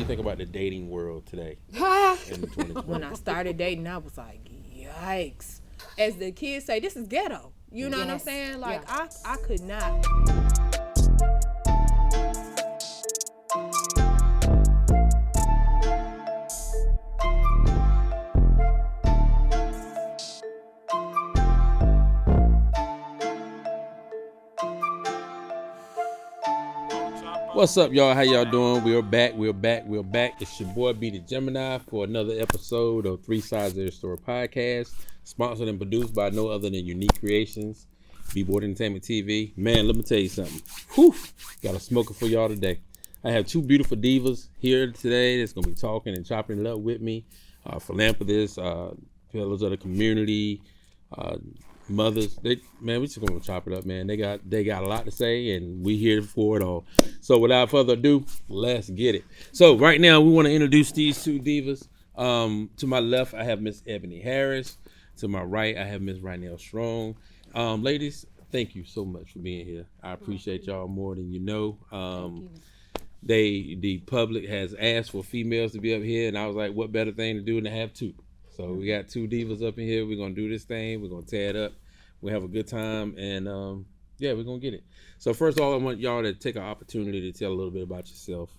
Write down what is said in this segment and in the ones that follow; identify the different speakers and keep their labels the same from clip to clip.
Speaker 1: you think about the dating world today?
Speaker 2: When I started dating, I was like, yikes. As the kids say, this is ghetto. You know what I'm saying? Like, I could not.
Speaker 1: What's up, y'all? How y'all doing? We're back. It's your boy, B the Gemini, for another episode of 3Sides 2Every podcast, sponsored and produced by no other than Unique Creations, B-Board Entertainment TV. Man, let me tell you something. Whew, got a smoker for y'all today. I have two beautiful divas here today that's gonna be talking and chopping it up with me. Philanthropists, fellows of the community, mothers. We just gonna chop it up, man. They got a lot to say, and we here for it all. So without further ado, let's get it. So right now we want to introduce these two divas. To my left, I have Miss Ebony Harris. To my right, I have Miss Rayenell Strong. Ladies, thank you so much for being here. I appreciate y'all more than you know. The public has asked for females to be up here, and I was like, what better thing to do than to have two? So we got two divas up in here. We're gonna do this thing. We're gonna tear it up. We'll have a good time, and we're gonna get it. So first of all, I want y'all to take an opportunity to tell a little bit about yourself.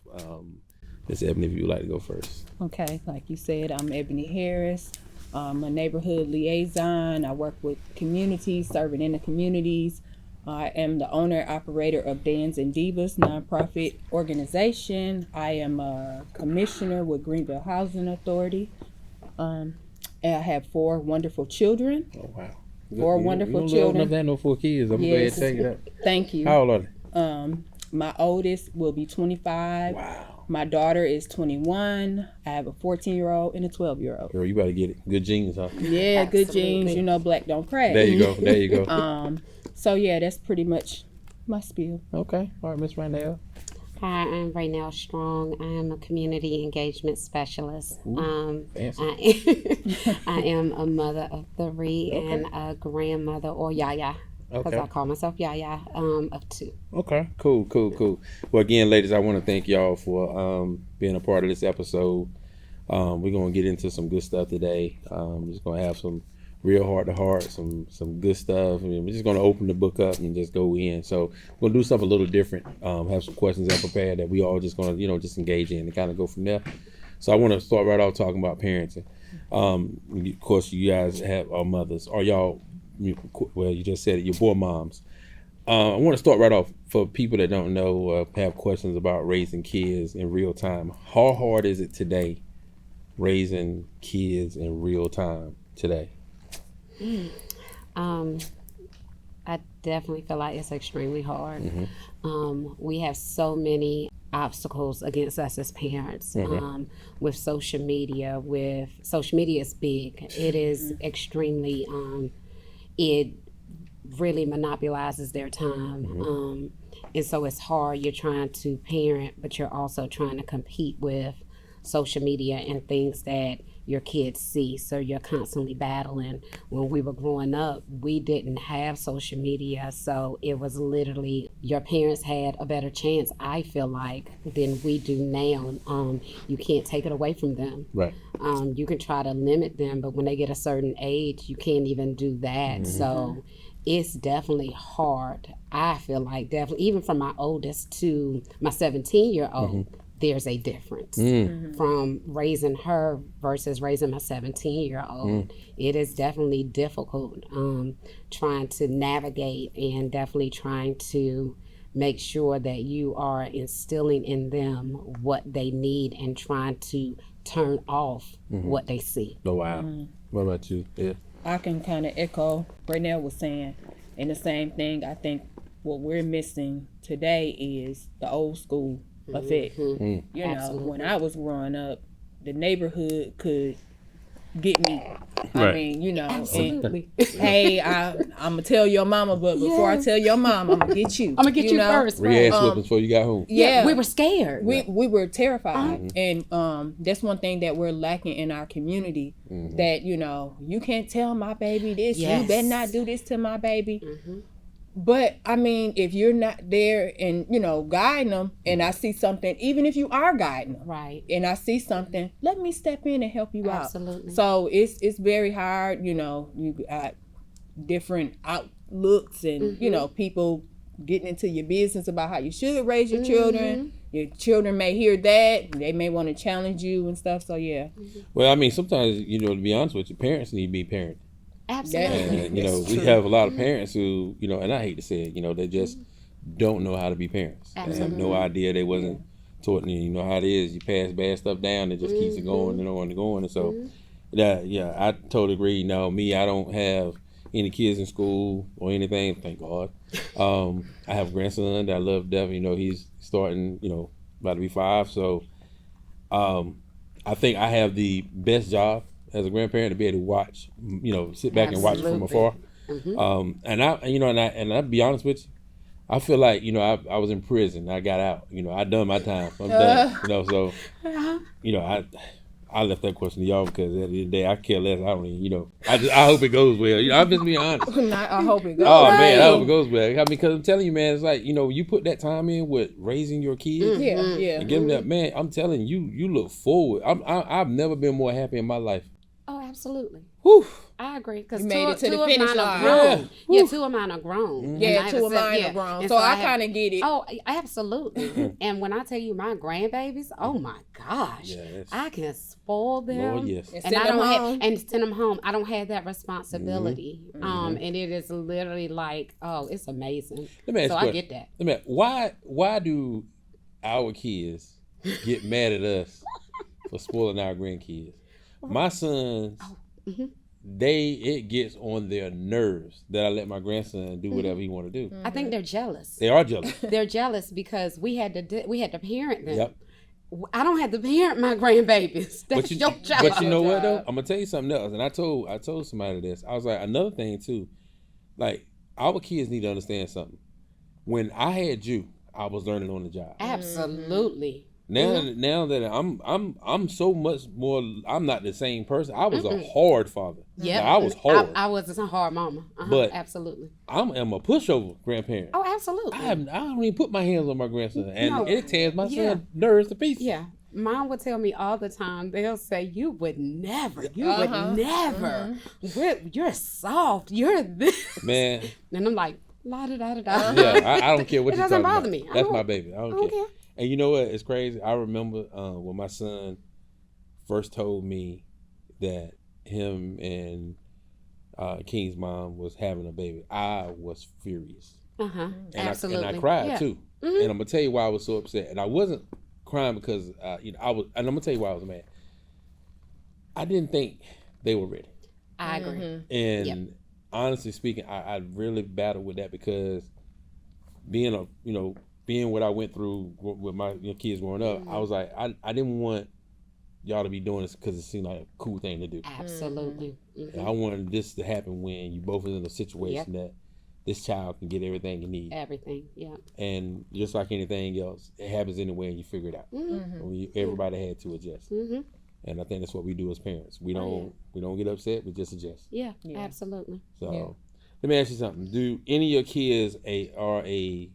Speaker 1: Miss Ebony, if you would like to go first.
Speaker 2: Okay, like you said, I'm Ebony Harris. I'm a neighborhood liaison. I work with communities, serving in the communities. I am the owner and operator of Dans and Divas nonprofit organization. I am a commissioner with Greenville Housing Authority. And I have 4 wonderful children.
Speaker 1: Oh wow!
Speaker 2: 4 wonderful children.
Speaker 1: Never had no 4 kids. I'm glad to tell you that.
Speaker 2: Thank you.
Speaker 1: How old are they?
Speaker 2: My oldest will be 25.
Speaker 1: Wow.
Speaker 2: My daughter is 21. I have a 14-year-old and a 12-year-old.
Speaker 1: Girl, you better get it. Good genes, huh?
Speaker 2: Yeah, absolutely. Good genes. You know, black don't crack.
Speaker 1: There you go.
Speaker 2: So yeah, that's pretty much my spiel.
Speaker 1: Okay. All right, Miss Rayenell.
Speaker 3: Hi, I'm Rayenell Strong. I am a community engagement specialist.
Speaker 1: Fancy.
Speaker 3: I am a mother of 3 and a grandmother, or Yaya, because I call myself Yaya, of 2.
Speaker 1: Okay, cool. Well, again, ladies, I want to thank y'all for being a part of this episode. We're going to get into some good stuff today. We're just going to have some real heart-to-heart, some good stuff. I mean, we're just going to open the book up and just go in. So we're going to do something a little different. Have some questions that prepared that we all just going to, just engage in and kind of go from there. So I want to start right off talking about parenting. Of course, you guys are mothers. Are y'all, well, you just said it, you're boy moms. I want to start right off for people that don't know, have questions about raising kids in real time. How hard is it today raising kids in real time today?
Speaker 3: I definitely feel like it's extremely hard.
Speaker 1: Mm-hmm.
Speaker 3: We have so many obstacles against us as parents.
Speaker 1: Mm-hmm.
Speaker 3: With social media. Social media is big. It is extremely. It really monopolizes their time.
Speaker 1: Mm-hmm.
Speaker 3: And so it's hard. You're trying to parent, but you're also trying to compete with social media and things that your kids see. So you're constantly battling. When we were growing up, we didn't have social media. So it was literally, your parents had a better chance, I feel like, than we do now. You can't take it away from them.
Speaker 1: Right.
Speaker 3: You can try to limit them, but when they get a certain age, you can't even do that.
Speaker 1: Mm-hmm.
Speaker 3: So it's definitely hard. I feel like definitely, even from my oldest to my 17-year-old,
Speaker 1: mm-hmm.
Speaker 3: there's a difference
Speaker 1: Mm-hmm.
Speaker 3: from raising her versus raising my 17-year-old. It is definitely difficult trying to navigate and definitely trying to make sure that you are instilling in them what they need and trying to turn off what they see.
Speaker 1: Oh, wow. What about you? Yeah.
Speaker 2: I can kind of echo Rayenell was saying, and the same thing. I think what we're missing today is the old school effect. You know,
Speaker 3: Absolutely.
Speaker 2: when I was growing up, the neighborhood could get me.
Speaker 1: Right.
Speaker 2: I mean, you know,
Speaker 3: Absolutely.
Speaker 2: and hey, I'm gonna tell your mama, but before I tell your mom, I'm gonna get you.
Speaker 3: I'm gonna get you first.
Speaker 1: Re-ass whoopings before you got home.
Speaker 2: Yeah,
Speaker 3: we were scared.
Speaker 2: We were terrified, and that's one thing that we're lacking in our community. That you know, you can't tell my baby this.
Speaker 3: Yes.
Speaker 2: You better not do this to my baby. But I mean, if you're not there and guiding them, and I see something, even if you are guiding them,
Speaker 3: Right.
Speaker 2: and I see something, let me step in and help you out.
Speaker 3: Absolutely.
Speaker 2: So it's very hard. You got different outlooks, and people getting into your business about how you should raise your children. Your children may hear that, they may want to challenge you and stuff. So yeah.
Speaker 1: Well, I mean, sometimes to be honest with you, parents need to be parents.
Speaker 3: Absolutely.
Speaker 1: And we have a lot of parents who, and I hate to say it, they just don't know how to be parents. They have no idea. They wasn't taught. You know how it is. You pass bad stuff down, it just keeps it going and on and going. And so, I totally agree. Now, me, I don't have any kids in school or anything. Thank God. I have a grandson that I love to death. He's starting. About to be 5. So, I think I have the best job as a grandparent to be able to watch, sit back and watch from afar. And I'll be honest with you, I feel like, I was in prison. I got out. I done my time. I'm done. So, I left that question to y'all because at the end of the day, I care less. I don't even, I hope it goes well. I'm just being honest.
Speaker 2: I hope it goes
Speaker 1: well.
Speaker 2: well.
Speaker 1: Man, I hope it goes well. I mean, because I'm telling you, man, it's like, you put that time in with raising your kids. And give them that, man, I'm telling you, you look forward. I've never been more happy in my life.
Speaker 3: Oh, absolutely.
Speaker 1: Whew.
Speaker 3: I agree because
Speaker 2: you made it to the finish line.
Speaker 3: Yeah, 2 of mine are grown.
Speaker 2: Yeah, 2 of mine are grown.
Speaker 3: And
Speaker 2: so I kind of get it.
Speaker 3: Oh, absolutely. And when I tell you my grandbabies, oh my gosh, I can spoil them.
Speaker 1: Lord, yes.
Speaker 2: And I don't
Speaker 3: send them home. I don't have that responsibility. And it is literally like, it's amazing. I get that.
Speaker 1: Let me ask, why do our kids get mad at us for spoiling our grandkids? My sons, it gets on their nerves that I let my grandson do whatever he want to do.
Speaker 3: I think they're jealous.
Speaker 1: They are jealous.
Speaker 3: They're jealous because we had to parent them.
Speaker 1: Yep.
Speaker 3: I don't have to parent my grandbabies. That's your job.
Speaker 1: But you know what though? I'm gonna tell you something else. And I told somebody this. I was like, another thing too, like our kids need to understand something. When I had you, I was learning on the job.
Speaker 3: Absolutely.
Speaker 1: Now that I'm so much more, I'm not the same person. I was a hard father.
Speaker 3: Yeah,
Speaker 1: I was hard.
Speaker 3: I was a hard mama.
Speaker 1: But
Speaker 3: absolutely,
Speaker 1: I am a pushover grandparent.
Speaker 3: Oh, absolutely.
Speaker 1: I don't even put my hands on my grandson, and it tears my son's nerves to pieces.
Speaker 3: Yeah. Mom would tell me all the time, they'll say, you would never. You're soft. You're this.
Speaker 1: Man.
Speaker 3: And I'm like, la-da-da-da-da.
Speaker 1: Yeah, I don't care what you're talking about.
Speaker 3: It doesn't bother me.
Speaker 1: That's my baby. I don't care. And you know what? It's crazy. I remember when my son first told me that him and King's mom was having a baby. I was furious.
Speaker 3: Absolutely.
Speaker 1: And I cried too. And I'm gonna tell you why I was so upset. And I wasn't crying because I was. And I'm gonna tell you why I was mad. I didn't think they were ready.
Speaker 3: I agree.
Speaker 1: And honestly speaking, I really battled with that because being what I went through with my kids growing up, I was like, I didn't want y'all to be doing this because it seemed like a cool thing to do.
Speaker 3: Absolutely.
Speaker 1: And I wanted this to happen when you both is in a situation that this child can get everything you need.
Speaker 3: Everything,
Speaker 1: And just like anything else, it happens anyway and you figure it out. Everybody had to adjust. And I think that's what we do as parents. We don't get upset, we just adjust.
Speaker 3: Yeah. Absolutely.
Speaker 1: So let me ask you something. Do any of your kids are a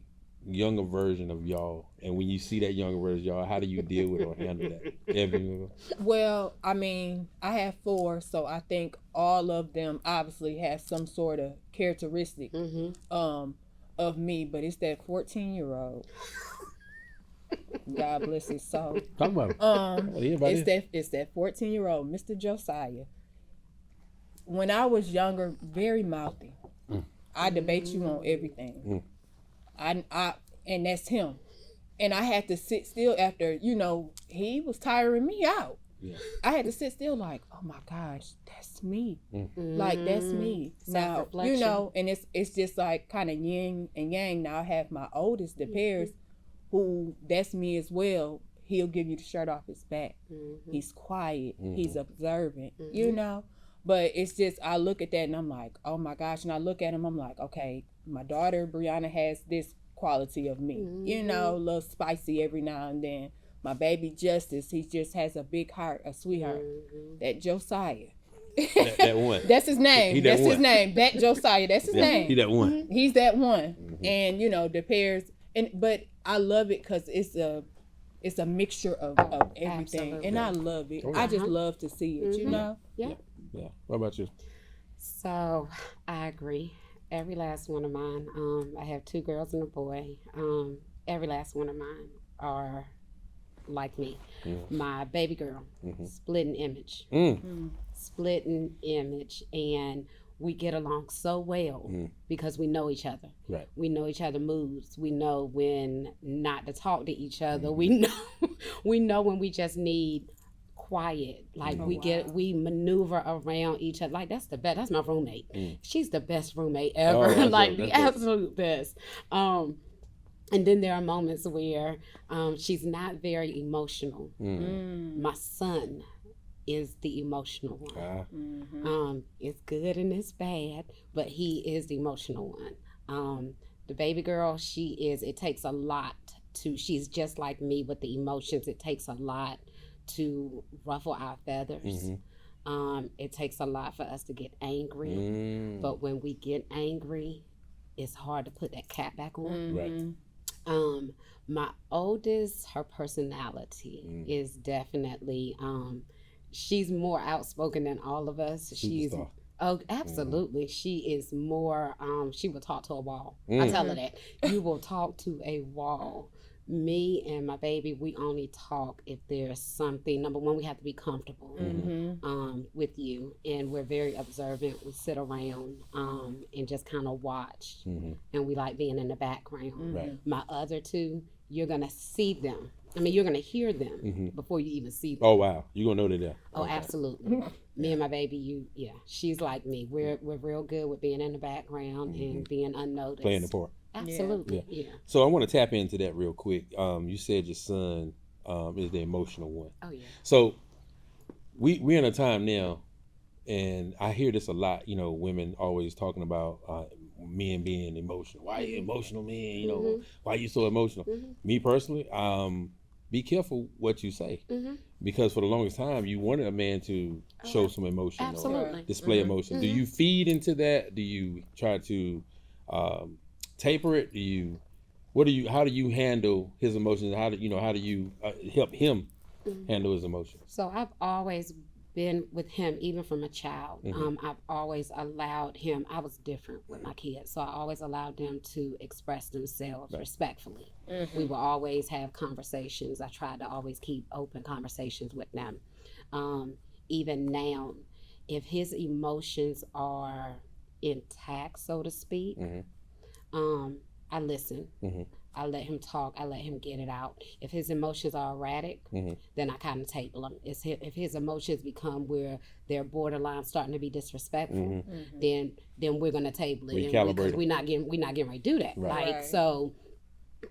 Speaker 1: younger version of y'all, and when you see that younger version of y'all, how do you deal with or handle that? Ebony?
Speaker 2: Well, I mean, I have 4, so I think all of them obviously have some sort of characteristic of me, but it's that 14-year-old. God bless his soul.
Speaker 1: Talk about it.
Speaker 2: It's that 14-year-old, Mr. Josiah. When I was younger, very mouthy. I debate you on everything. And that's him. And I had to sit still after, he was tiring me out. Yeah. I had to sit still like, oh my gosh, that's me. Like, that's me. Now, and it's just like kind of yin and yang. Now I have my oldest, the Paris, who that's me as well. He'll give you the shirt off his back. He's quiet. He's observant, But it's just, I look at that and I'm like, oh my gosh. And I look at him, I'm like, okay, my daughter, Brianna, has this quality of me. A little spicy every now and then. My baby Justice, he just has a big heart, a sweetheart. That Josiah,
Speaker 1: that one.
Speaker 2: That's his name.
Speaker 1: He that
Speaker 2: That's his
Speaker 1: one.
Speaker 2: name. Back Josiah. That's his name.
Speaker 1: He that one.
Speaker 2: He's that one. And the pairs, but I love it because it's a mixture of everything,
Speaker 3: Absolutely.
Speaker 2: and I love it.
Speaker 1: Oh,
Speaker 2: I just love to see it.
Speaker 3: Yeah.
Speaker 1: Yeah. What about you?
Speaker 3: So I agree. Every last one of mine. I have 2 girls and a boy. Every last one of mine are like me. My baby girl, splitting image, splitting image, and we get along so well because we know each other.
Speaker 1: Right.
Speaker 3: We know each other moods. We know when not to talk to each other. We know when we just need quiet. Like we maneuver around each other. Like that's the best. That's my roommate. She's the best roommate ever. Like the absolute best. And then there are moments where she's not very emotional. My son is the emotional one. It's good and it's bad, but he is the emotional one. The baby girl, it takes a lot she's just like me with the emotions. It takes a lot to ruffle our feathers. It takes a lot for us to get angry. But when we get angry, it's hard to put that cap back on.
Speaker 1: Right.
Speaker 3: My oldest, her personality is definitely she's more outspoken than all of us. She's absolutely. She is more she will talk to a wall. I tell her that. You will talk to a wall. Me and my baby, we only talk if there's something. Number one, we have to be comfortable with you, and we're very observant. We sit around and just kind of watch, and we like being in the background.
Speaker 1: Right.
Speaker 3: My other 2, you're gonna see them. I mean, you're gonna hear them before you even see them.
Speaker 1: Oh wow, you gonna know they're there.
Speaker 3: Oh, absolutely. Me and my baby, she's like me. We're real good with being in the background and being unnoticed.
Speaker 1: Playing the part.
Speaker 3: Absolutely. Yeah.
Speaker 1: So I want to tap into that real quick. You said your son is the emotional one.
Speaker 3: Oh yeah.
Speaker 1: So we're in a time now, and I hear this a lot. Women always talking about men being emotional. Why are you emotional, man? Why are you so emotional? Me personally, be careful what you say, because for the longest time you wanted a man to show some emotion,
Speaker 3: absolutely.
Speaker 1: or display emotion. Do you feed into that? Do you try to taper it? How do you handle his emotions? How do you help him handle his emotions?
Speaker 3: So I've always been with him, even from a child. I've always allowed him. I was different with my kids, so I always allowed them to express themselves respectfully. We will always have conversations. I tried to always keep open conversations with them. Even now, if his emotions are intact, so to speak, I listen. I let him talk. I let him get it out. If his emotions are erratic, then I kind of table him. If his emotions become where they're borderline starting to be disrespectful, then we're gonna table it. Because we're not getting ready to do that.
Speaker 1: Right.
Speaker 3: Like so,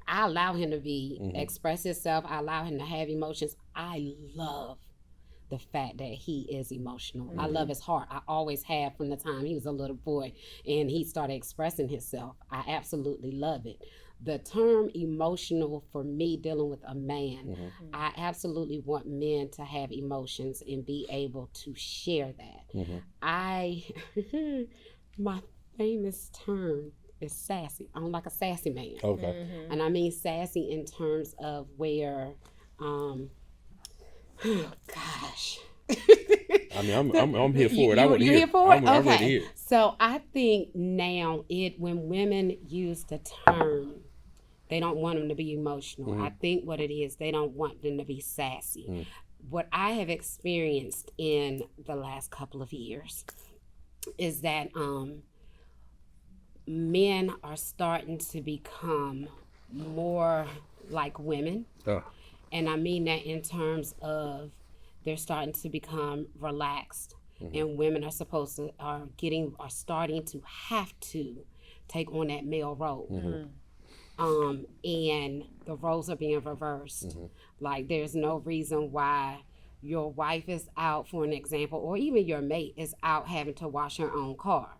Speaker 3: I allow him to express himself. I allow him to have emotions. I love the fact that he is emotional. I love his heart. I always have from the time he was a little boy and he started expressing himself. I absolutely love it. The term emotional for me dealing with a man, I absolutely want men to have emotions and be able to share that. My famous term is sassy. I'm like a sassy man.
Speaker 1: Okay.
Speaker 3: And I mean sassy in terms of where oh gosh.
Speaker 1: I mean, I'm here for it. I want to
Speaker 3: hear.
Speaker 1: hear.
Speaker 3: Here for it?
Speaker 1: I'm ready to hear.
Speaker 3: So I think now when women use the term, they don't want them to be emotional. I think what it is, they don't want them to be sassy. What I have experienced in the last couple of years is that men are starting to become more like women. And I mean that in terms of they're starting to become relaxed, and women are starting to have to take on that male role. And the roles are being reversed. Like there's no reason why your wife is out, for an example, or even your mate is out having to wash her own car.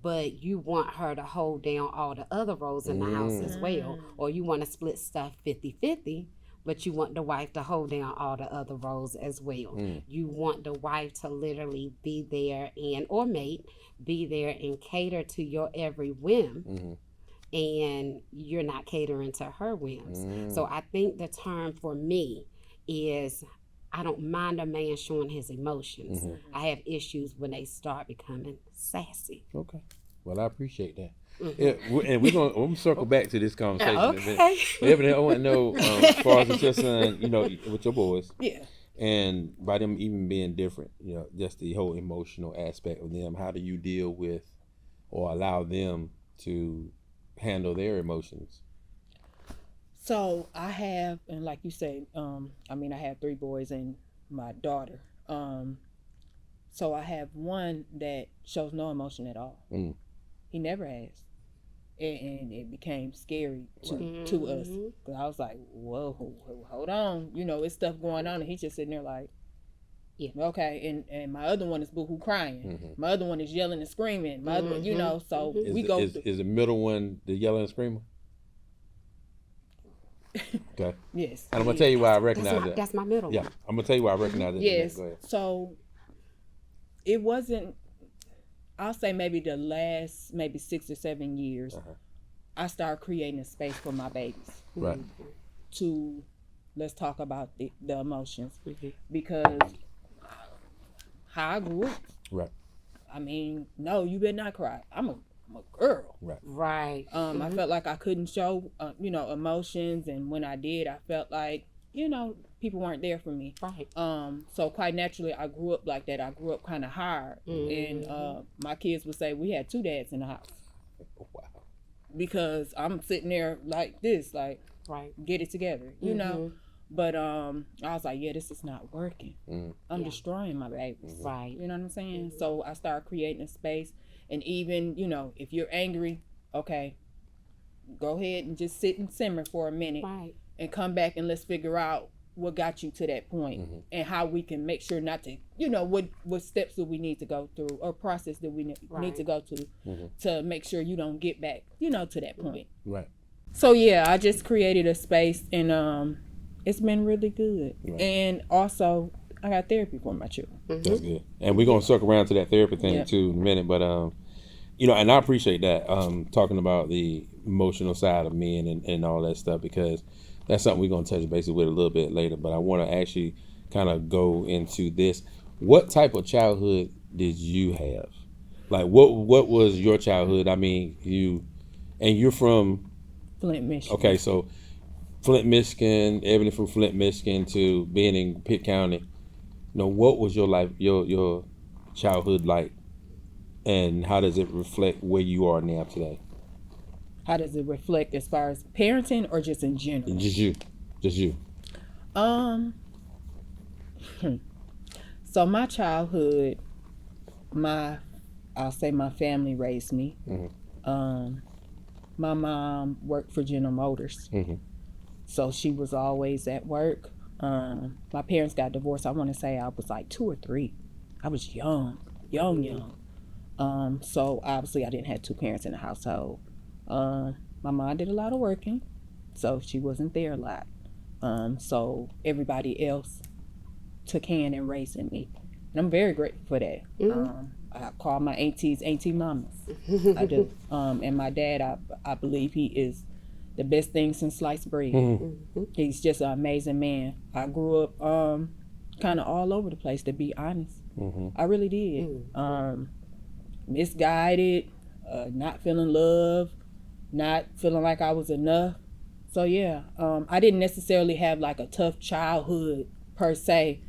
Speaker 3: But you want her to hold down all the other roles in the house as well, or you want to split stuff 50-50. but you want the wife to hold down all the other roles as well. You want the wife to literally be there or mate, be there and cater to your every whim. And you're not catering to her whims. So I think the term for me is, I don't mind a man showing his emotions. I have issues when they start becoming sassy.
Speaker 1: Okay. Well, I appreciate that. Yeah, and we're gonna circle back to this conversation.
Speaker 2: Okay.
Speaker 1: Ebony, I want to know, as far as with your son, with your boys,
Speaker 2: Yeah.
Speaker 1: and by them even being different, just the whole emotional aspect of them. How do you deal with or allow them to handle their emotions?
Speaker 2: So I have, and like you say, I have 3 boys and my daughter. So I have one that shows no emotion at all. He never has. And it became scary to us. Because I was like, whoa, hold on. It's stuff going on. And he's just sitting there like, yeah, okay. And my other one is boohoo crying. My other one is yelling and screaming. My other one, so we go.
Speaker 1: Is the middle one the yelling and screaming? Okay.
Speaker 2: Yes.
Speaker 1: And I'm going to tell you why I recognize that.
Speaker 3: That's my middle
Speaker 1: Yeah.
Speaker 3: one.
Speaker 1: I'm going to tell you why I recognize it.
Speaker 2: Yes.
Speaker 1: Go ahead.
Speaker 2: So it wasn't, I'll say maybe the last 6 or 7 years, I started creating a space for my babies.
Speaker 1: Right.
Speaker 2: To, let's talk about the emotions. Because how I grew up.
Speaker 1: Right.
Speaker 2: No, you better not cry. I'm a girl.
Speaker 1: Right.
Speaker 2: I felt like I couldn't show, emotions. And when I did, I felt like, people weren't there for me.
Speaker 3: Right.
Speaker 2: So quite naturally, I grew up like that. I grew up kind of hard. And my kids would say, we had 2 dads in the house.
Speaker 1: Wow.
Speaker 2: Because I'm sitting there like this, like,
Speaker 3: right,
Speaker 2: get it together, But I was like, yeah, this is not working. I'm destroying my babies.
Speaker 3: Right.
Speaker 2: You know what I'm saying? So I started creating a space. And even, if you're angry, okay, go ahead and just sit and simmer for a minute.
Speaker 3: Right.
Speaker 2: And come back and let's figure out what got you to that point and how we can make sure not to, what steps do we need to go through or process that we need to go to make sure you don't get back, to that point.
Speaker 1: Right.
Speaker 2: So yeah, I just created a space and it's been really good. Right. And also I got therapy for my children.
Speaker 1: That's good. And we're going to circle around to that therapy thing too in a minute. But, and I appreciate that, talking about the emotional side of men and all that stuff, because that's something we're going to touch base with a little bit later. But I want to actually kind of go into this. What type of childhood did you have? Like, what was your childhood? You're from
Speaker 2: Flint, Michigan.
Speaker 1: Okay, so Flint, Michigan, Ebony from Flint, Michigan to being in Pitt County. What was your life, your childhood like, and how does it reflect where you are now today?
Speaker 2: How does it reflect as far as parenting or just in general?
Speaker 1: Just you.
Speaker 2: So my childhood, I'll say my family raised me. My mom worked for General Motors. So she was always at work. My parents got divorced. I want to say I was like 2 or 3. I was young. So obviously I didn't have 2 parents in the household. My mom did a lot of working, so she wasn't there a lot. So everybody else took hand in raising me. And I'm very grateful for that. I call my aunties auntie mamas. I do. And my dad, I believe he is the best thing since sliced bread. He's just an amazing man. I grew up kind of all over the place, to be honest. I really did. Misguided, not feeling love, not feeling like I was enough. So yeah, I didn't necessarily have like a tough childhood per se,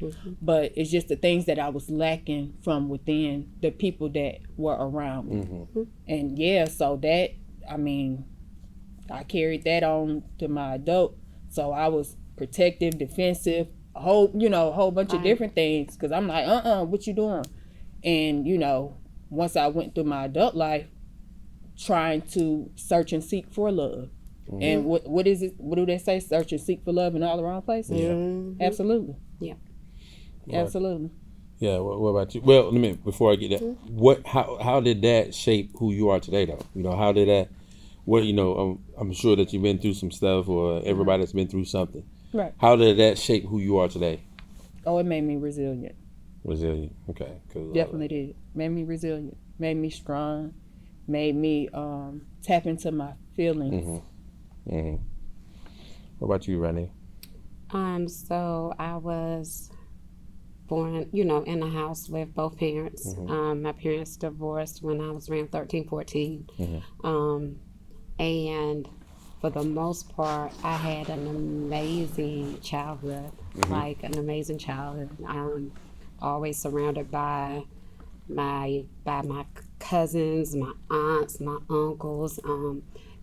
Speaker 2: but it's just the things that I was lacking from within the people that were around me. And yeah, so that, I carried that on to my adult. So I was protective, defensive, a whole bunch of different things, because I'm like, what you doing? And once I went through my adult life, trying to search and seek for love. And what is it? What do they say? Search and seek for love in all the wrong places? Yeah. Absolutely. Yeah. Absolutely.
Speaker 1: Yeah. What about you? Well, before I get that, how did that shape who you are today, though? How did that? I'm sure that you've been through some stuff, or everybody's been through something.
Speaker 2: Right.
Speaker 1: How did that shape who you are today?
Speaker 2: Oh, it made me resilient.
Speaker 1: Resilient. Okay.
Speaker 2: Definitely did. Made me resilient. Made me strong. Made me tap into my feelings.
Speaker 1: What about you, Rayenell?
Speaker 3: So I was born, in a house with both parents. My parents divorced when I was around 13, 14. And for the most part, I had an amazing childhood, like an amazing childhood. Always surrounded by my cousins, my aunts, my uncles.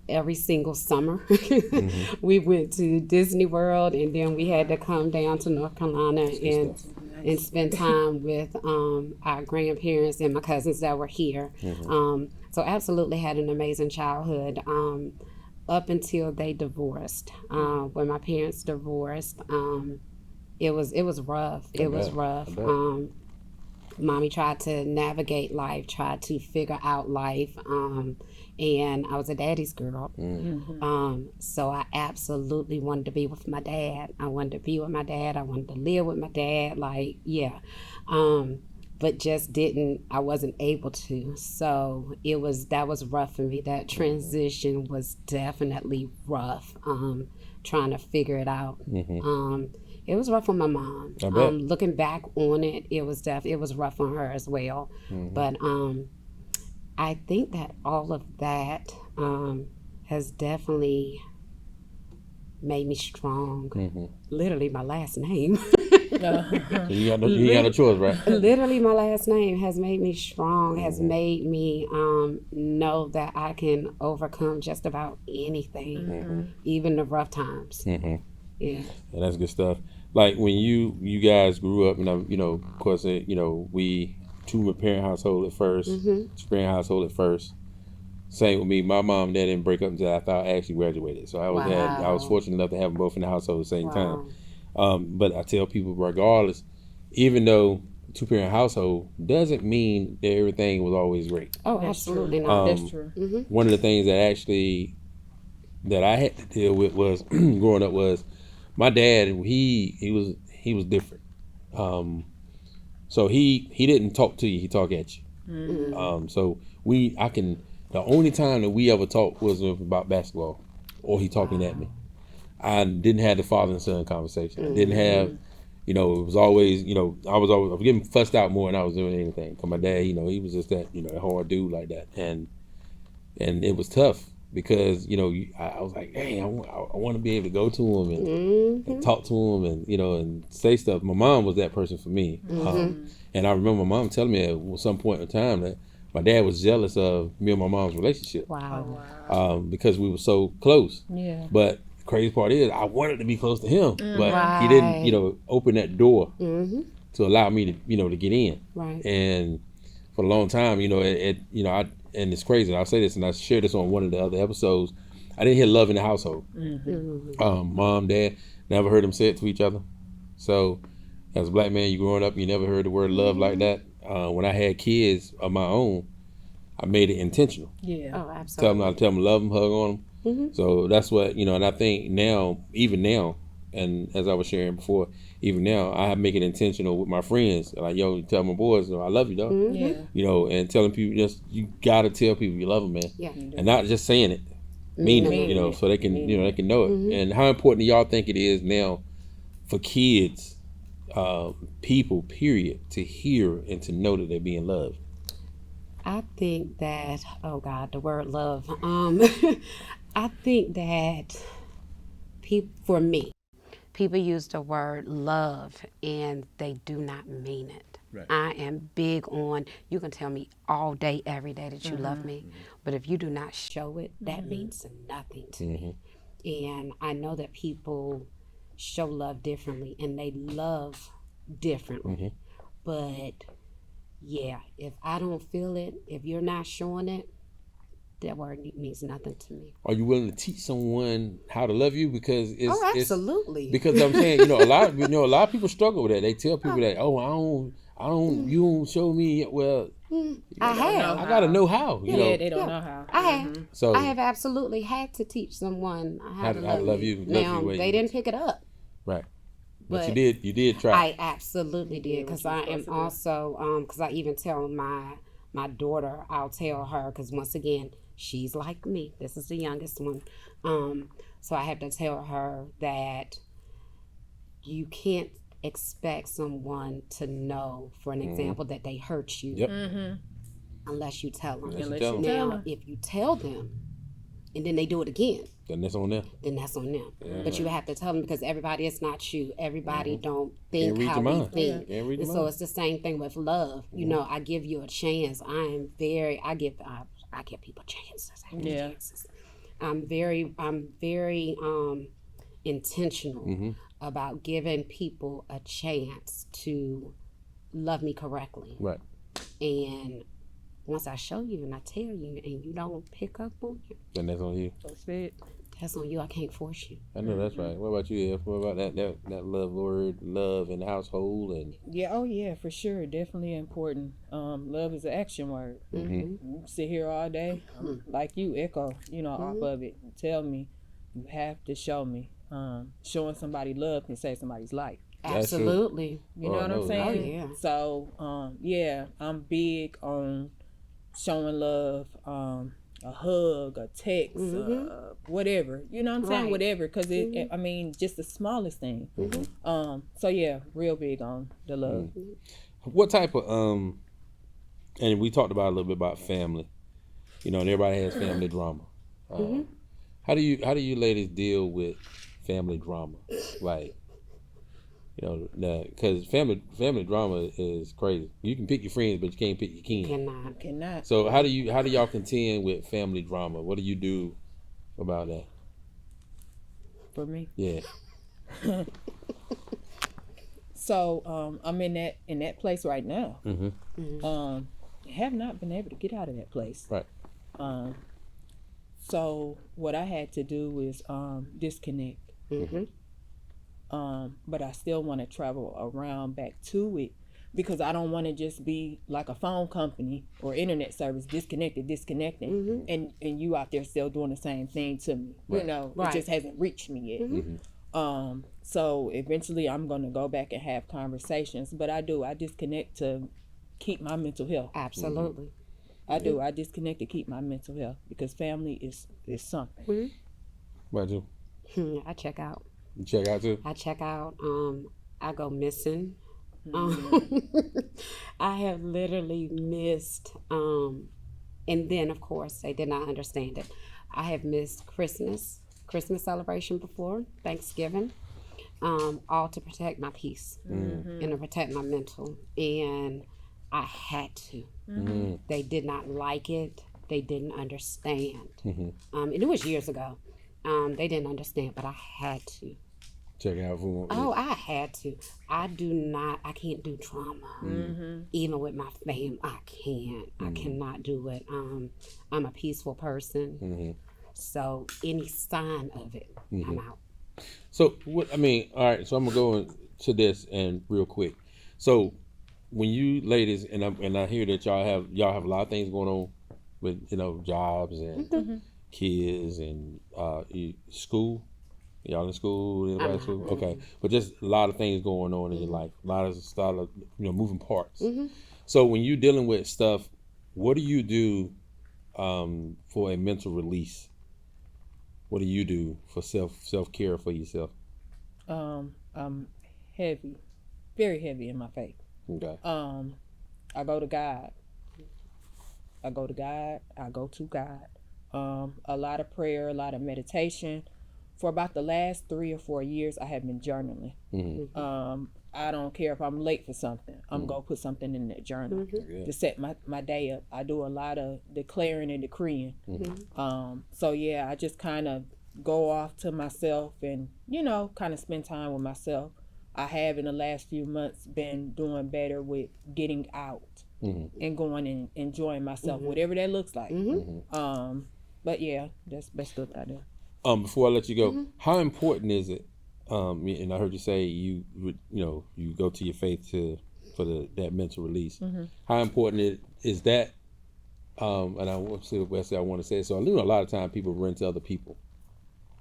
Speaker 3: Every single summer, we went to Disney World, and then we had to come down to North Carolina and spend time with our grandparents and my cousins that were here. So absolutely had an amazing childhood up until they divorced. When my parents divorced, it was rough. It was rough. Mommy tried to navigate life, tried to figure out life, and I was a daddy's girl. So I absolutely wanted to be with my dad. I wanted to be with my dad. I wanted to live with my dad. But just didn't. I wasn't able to. So that was rough for me. That transition was definitely rough. Trying to figure it out. It was rough on my mom.
Speaker 1: I bet.
Speaker 3: Looking back on it, it was rough on her as well. But I think that all of that has definitely made me strong. Literally, my last name.
Speaker 1: You got no choice, right?
Speaker 3: Literally, my last name has made me strong. Has made me know that I can overcome just about anything, even the rough times. Yeah,
Speaker 1: and that's good stuff. Like when you guys grew up, and of course, we two-parent household at first, two-parent household at first. Same with me. My mom and dad didn't break up until after I actually graduated. So I was fortunate enough to have them both in the household at the same time. But I tell people, regardless, even though two-parent household doesn't mean that everything was always great.
Speaker 3: Oh,
Speaker 2: That's
Speaker 3: absolutely
Speaker 2: true.
Speaker 3: not.
Speaker 2: That's true.
Speaker 1: One of the things that I had to deal with was growing up was my dad. He was different. So he didn't talk to you. He talked at you. So the only time that we ever talked was about basketball, or he talking at me. I didn't have the father and son conversation. I didn't have, it was always, I was getting fussed out more than I was doing anything. Cause my dad, he was just that, a hard dude like that, and it was tough because I was like, dang, I want to be able to go to him and talk to him and and say stuff. My mom was that person for me, and I remember my mom telling me at some point in time that my dad was jealous of me and my mom's relationship.
Speaker 3: Wow.
Speaker 1: Because we were so close.
Speaker 2: Yeah.
Speaker 1: But the crazy part is I wanted to be close to him, but he didn't, open that door to allow me to get in.
Speaker 3: Right.
Speaker 1: And for a long time, and it's crazy. I'll say this, and I shared this on one of the other episodes. I didn't hear love in the household. Mom, dad, never heard them say it to each other. So as a black man, you growing up, you never heard the word love like that. When I had kids of my own, I made it intentional.
Speaker 2: Yeah.
Speaker 3: Oh, absolutely.
Speaker 1: Tell them love them, hug on them. So that's what, and I think even now, and as I was sharing before, even now, I make it intentional with my friends. Like, tell my boys, I love you, dog.
Speaker 2: Yeah.
Speaker 1: And telling people, you gotta tell people you love them, man.
Speaker 3: Yeah.
Speaker 1: And not just saying it, meaning it, so they can, they can know it. And how important do y'all think it is now for kids, people, period, to hear and to know that they're being loved?
Speaker 3: I think that, oh God, the word love. I think that for me, people use the word love and they do not mean it. Right. I am big on, you can tell me all day, every day that you love me, but if you do not show it, that means nothing to me. And I know that people show love differently and they love differently. But yeah, if I don't feel it, if you're not showing it, that word means nothing to me. Are
Speaker 1: you willing to teach someone how to love you? Because
Speaker 3: absolutely.
Speaker 1: Because I'm saying, a lot of people struggle with that. They tell people that, I don't, you don't show me. Well,
Speaker 3: I
Speaker 1: gotta know how.
Speaker 2: They don't know how.
Speaker 3: I have. I have absolutely had to teach someone how to love you. Now they didn't pick it up.
Speaker 1: Right.
Speaker 3: But
Speaker 1: you did try.
Speaker 3: I absolutely did,
Speaker 2: what
Speaker 3: because
Speaker 2: you
Speaker 3: I
Speaker 2: supposed
Speaker 3: am
Speaker 2: to do.
Speaker 3: also because I even tell my daughter, I'll tell her, because once again she's like me. This is the youngest one, so I have to tell her that you can't expect someone to know, for an example, that they hurt you
Speaker 1: Yep.
Speaker 3: unless you tell them.
Speaker 1: Unless you
Speaker 2: Unless
Speaker 1: tell
Speaker 2: you
Speaker 1: 'em.
Speaker 2: tell
Speaker 3: Now,
Speaker 2: them.
Speaker 3: if you tell them and then they do it again,
Speaker 1: Then that's on them.
Speaker 3: then that's on them. But you have to tell them, because everybody is not you. Everybody don't think
Speaker 1: Can't read
Speaker 3: how
Speaker 1: your
Speaker 3: we
Speaker 1: mind.
Speaker 3: think.
Speaker 1: Can't read
Speaker 3: And
Speaker 1: your
Speaker 3: so
Speaker 1: mind.
Speaker 3: it's the same thing with love. You know, I give you a chance. I give people chances. I give
Speaker 2: Yeah.
Speaker 3: chances. I'm very intentional about giving people a chance to love me correctly.
Speaker 1: Right.
Speaker 3: And once I show you and I tell you and you don't pick up on it,
Speaker 1: Then that's on you.
Speaker 2: That's it.
Speaker 3: that's on you. I can't force you.
Speaker 1: I know that's right. What about you, F? What about that love word, love in the household and
Speaker 2: Yeah, oh yeah, for sure. Definitely important. Love is an action word. You sit here all day, like you echo, off of it. Tell me, you have to show me. Showing somebody love can save somebody's life.
Speaker 1: That's true.
Speaker 3: Absolutely.
Speaker 2: You know what I'm
Speaker 1: no.
Speaker 2: saying?
Speaker 3: Oh, yeah.
Speaker 2: So, yeah, I'm big on showing love, a hug, a text, whatever. You know what I'm saying?
Speaker 3: Right.
Speaker 2: Whatever, because I mean, just the smallest thing. So yeah, real big on the love.
Speaker 1: what type of and we talked about a little bit about family. And everybody has family drama. How do you ladies deal with family drama? Like, because family drama is crazy. You can pick your friends, but you can't pick your kin.
Speaker 3: Cannot.
Speaker 1: So how do y'all contend with family drama? What do you do about that?
Speaker 2: For me.
Speaker 1: Yeah.
Speaker 2: So I'm in that place right now. Have not been able to get out of that place.
Speaker 1: Right.
Speaker 2: So what I had to do is disconnect. But I still want to travel around back to it, because I don't want to just be like a phone company or internet service disconnecting, and you out there still doing the same thing to me.
Speaker 3: Right.
Speaker 2: It just hasn't reached me yet. So eventually I'm going to go back and have conversations, but I disconnect to keep my mental health.
Speaker 3: Absolutely.
Speaker 2: I disconnect to keep my mental health, because family is something.
Speaker 1: What about you?
Speaker 3: I check out.
Speaker 1: You check out too?
Speaker 3: I check out. I go missing. I have literally missed. And then, of course, they did not understand it. I have missed Christmas celebration before, Thanksgiving, all to protect my peace and to protect my mental. And I had to. They did not like it. They didn't understand. And it was years ago. They didn't understand, but I had to.
Speaker 1: Check out for
Speaker 3: Oh, I had to. I can't do drama. Even with my fam, I can't. I cannot do it. I'm a peaceful person. So any sign of it, I'm out.
Speaker 1: So all right, so I'm gonna go into this and real quick. So when you ladies, and I hear that y'all have a lot of things going on with jobs and kids and school. Y'all in school? Anybody in school? Okay, but just a lot of things going on in your life. A lot of moving parts. So when you're dealing with stuff, what do you do for a mental release? What do you do for self care for yourself?
Speaker 2: I'm heavy, very heavy in my faith.
Speaker 1: Okay.
Speaker 2: I go to God. I go to God. A lot of prayer, a lot of meditation. For about the last 3 or 4 years, I have been journaling. I don't care if I'm late for something. I'm going to put something in that journal to set my day up. I do a lot of declaring and decreeing. So, yeah, I just kind of go off to myself and, kind of spend time with myself. I have in the last few months been doing better with getting out and going and enjoying myself, whatever that looks like. But, yeah, that's stuff I do.
Speaker 1: Before I let you go, how important is it? And I heard you say you go to your faith for that mental release. How important is that? And I want to say what I want to say. So a lot of time people run to other people,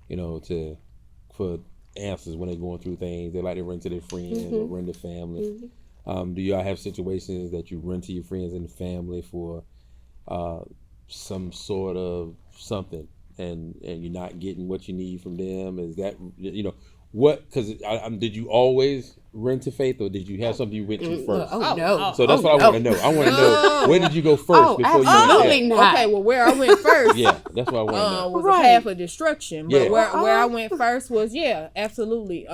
Speaker 1: for answers when they're going through things. They like to run to their friends or run to family. Do y'all have situations that you run to your friends and family for some sort of something, and you're not getting what you need from them? Is that, what? Because did you always run to Faith, or did you have something you went to first?
Speaker 3: No.
Speaker 1: So that's what I want to know. I want to know, where did you go first before you
Speaker 3: absolutely
Speaker 1: went?
Speaker 3: not.
Speaker 2: Okay, well, where I went first,
Speaker 1: Yeah, that's what I want to know.
Speaker 2: was
Speaker 3: Right.
Speaker 2: a path of destruction. But
Speaker 1: Yeah.
Speaker 2: where I went first was absolutely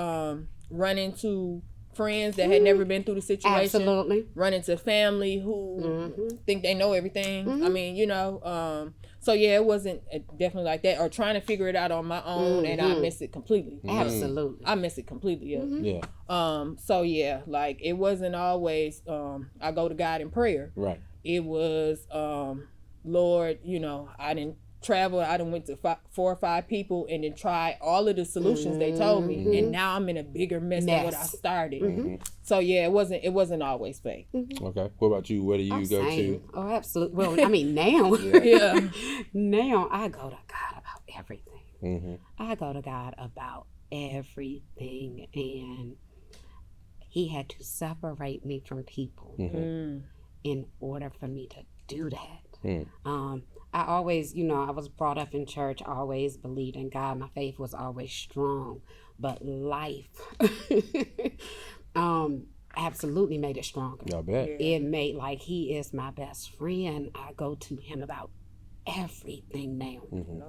Speaker 2: running to friends that had never been through the situation.
Speaker 3: Absolutely.
Speaker 2: Running to family who think they know everything. I mean, so it wasn't definitely like that, or trying to figure it out on my own, and I miss it completely.
Speaker 3: Absolutely.
Speaker 2: I miss it completely.
Speaker 1: Yeah.
Speaker 2: So like it wasn't always I go to God in prayer.
Speaker 1: Right.
Speaker 2: It was Lord, I didn't travel. I done went to 4 or 5 people and then tried all of the solutions they told me, and now I'm in a bigger mess than what I started. So it wasn't always fake.
Speaker 1: Okay. What about you? Where do you go to?
Speaker 3: Oh, absolutely. Well, I mean, now, now I go to God about everything. I go to God about everything, and He had to separate me from people in order for me to do that. I always, I was brought up in church, always believed in God. My faith was always strong, but life absolutely made it stronger.
Speaker 1: I bet.
Speaker 3: It made, like, He is my best friend. I go to Him about everything now.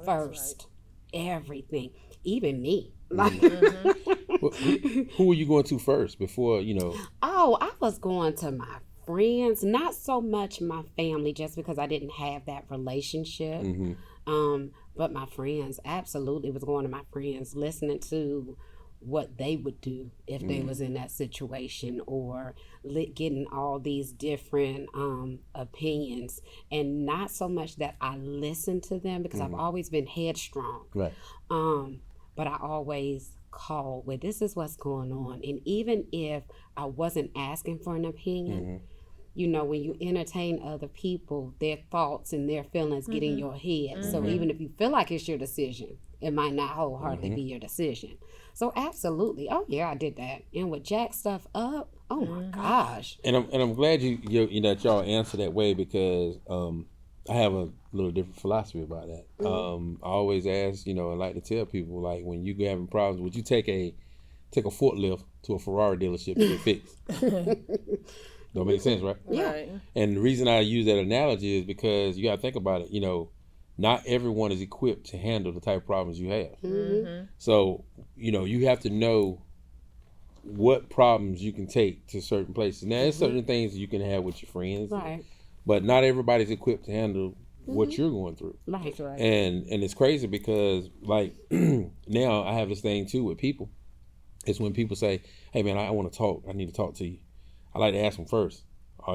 Speaker 3: First, everything, even me. Like,
Speaker 1: Who were you going to first before,
Speaker 3: Oh, I was going to my friends, not so much my family, just because I didn't have that relationship. But my friends, absolutely was going to my friends, listening to what they would do if they was in that situation, or getting all these different opinions, and not so much that I listened to them, because I've always been headstrong.
Speaker 1: Right.
Speaker 3: But I always called, well, this is what's going on. And even if I wasn't asking for an opinion, when you entertain other people, their thoughts and their feelings get in your head. So even if you feel like it's your decision, it might not wholeheartedly be your decision. So absolutely, oh yeah, I did that. And with jack stuff up, oh my gosh.
Speaker 1: And I'm glad that y'all answer that way, because I have a little different philosophy about that. I always ask, I like to tell people, like, when you having problems, would you take a forklift to a Ferrari dealership to get fixed? Don't make sense, right?
Speaker 2: Yeah. Right.
Speaker 1: And the reason I use that analogy is because you got to think about it. Not everyone is equipped to handle the type of problems you have. So, you have to know what problems you can take to certain places. Now, there's certain things you can have with your friends,
Speaker 3: Right.
Speaker 1: but not everybody's equipped to handle what you're going through.
Speaker 3: Right.
Speaker 2: Right.
Speaker 1: And it's crazy because, like, now I have this thing too with people. It's when people say, hey man, I want to talk. I need to talk to you. I like to ask them first,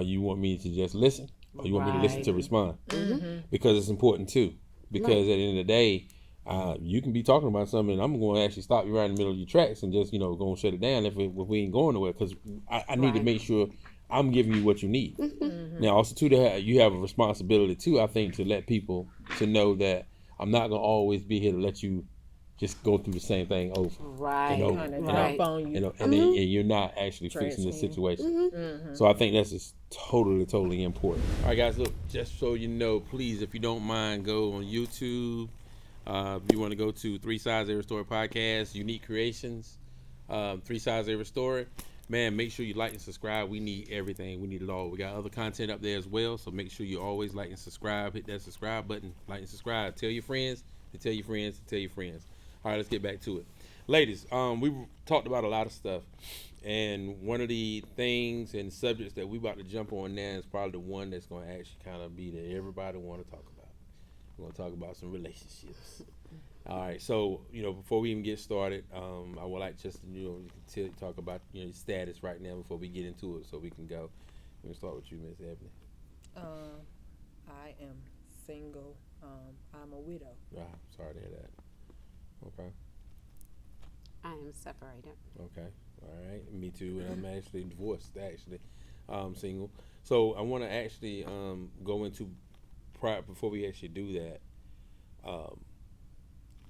Speaker 1: you want me to just listen, or you want me to listen to respond? Because it's important too. Because at the end of the day, you can be talking about something, and I'm going to actually stop you right in the middle of your tracks and just, go and shut it down if we ain't going nowhere. Because I need to make sure I'm giving you what you need. Now, also too, you have a responsibility too, I think, to let people to know that I'm not going to always be here to let you just go through the same thing over and over
Speaker 2: Kind of
Speaker 1: and
Speaker 2: dump
Speaker 1: over.
Speaker 2: on you.
Speaker 1: And you're not actually fixing the situation. So I think that's just totally important. All right, guys, look, just so you know, please, if you don't mind, go on YouTube. If you want to go to 3Sides Every Story Podcast, Unique Creations, 3Sides Every Story. Man, make sure you like and subscribe. We need everything. We need it all. We got other content up there as well, so make sure you always like and subscribe. Hit that subscribe button, like and subscribe. Tell your friends, to tell your friends, to tell your friends. All right, let's get back to it. Ladies, we talked about a lot of stuff, and one of the things and subjects that we about to jump on now is probably the one that's going to actually kind of be that everybody want to talk about. We're going to talk about some relationships. All right, so, before we even get started, I would like just to talk about, your status right now before we get into it, so we can go. We're going to start with you, Miss Ebony.
Speaker 2: I am single. I'm a widow.
Speaker 1: Sorry to hear that. Okay.
Speaker 3: I am separated.
Speaker 1: Okay. All right. Me too. And I'm actually divorced, actually. Single. So I want to actually go into, before we actually do that,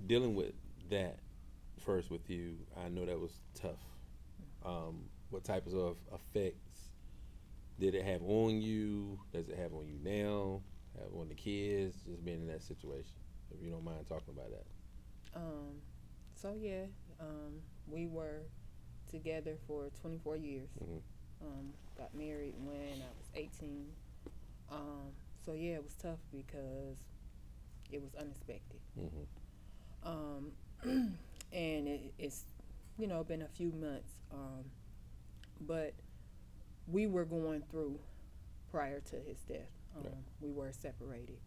Speaker 1: dealing with that, first with you. I know that was tough. What types of effects did it have on you? Does it have on you now? Have on the kids? Just being in that situation. If you don't mind talking about that.
Speaker 2: So yeah, we were together for 24 years. Got married when I was 18. So yeah, it was tough because it was unexpected. And it's been a few months. But we were going through prior to his death.
Speaker 1: Right.
Speaker 2: We were separated.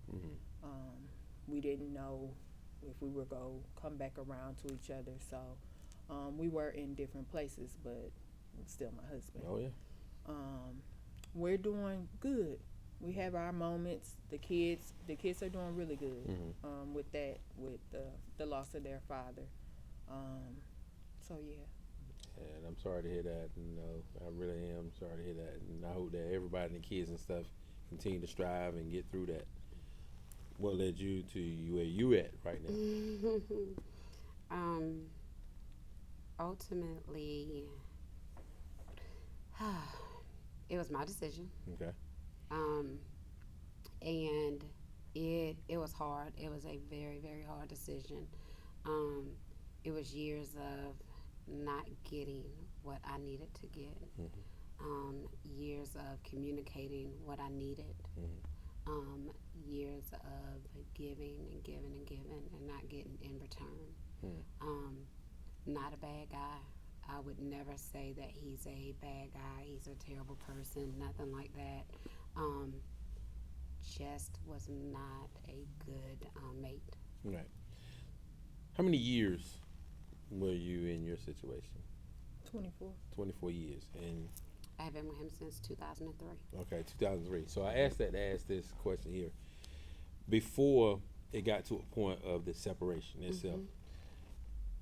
Speaker 2: We didn't know if we were going to come back around to each other. So we were in different places, but still my husband.
Speaker 1: Oh, yeah.
Speaker 2: We're doing good. We have our moments. The kids are doing really good with the loss of their father. So, yeah.
Speaker 1: And I'm sorry to hear that. I really am sorry to hear that. And I hope that everybody and the kids and stuff continue to strive and get through that. What led you to where you at right now?
Speaker 3: Ultimately, it was my decision.
Speaker 1: Okay.
Speaker 3: And it was hard. It was a very, very hard decision. It was years of not getting what I needed to get. Years of communicating what I needed. Years of giving and giving and giving and not getting in return. Not a bad guy. I would never say that he's a bad guy. He's a terrible person. Nothing like that. Just was not a good mate.
Speaker 1: Right. How many years were you in your situation?
Speaker 2: 24.
Speaker 1: 24 years. And
Speaker 3: I have been with him since 2003.
Speaker 1: Okay, 2003. So I asked that to ask this question here. Before it got to a point of the separation itself,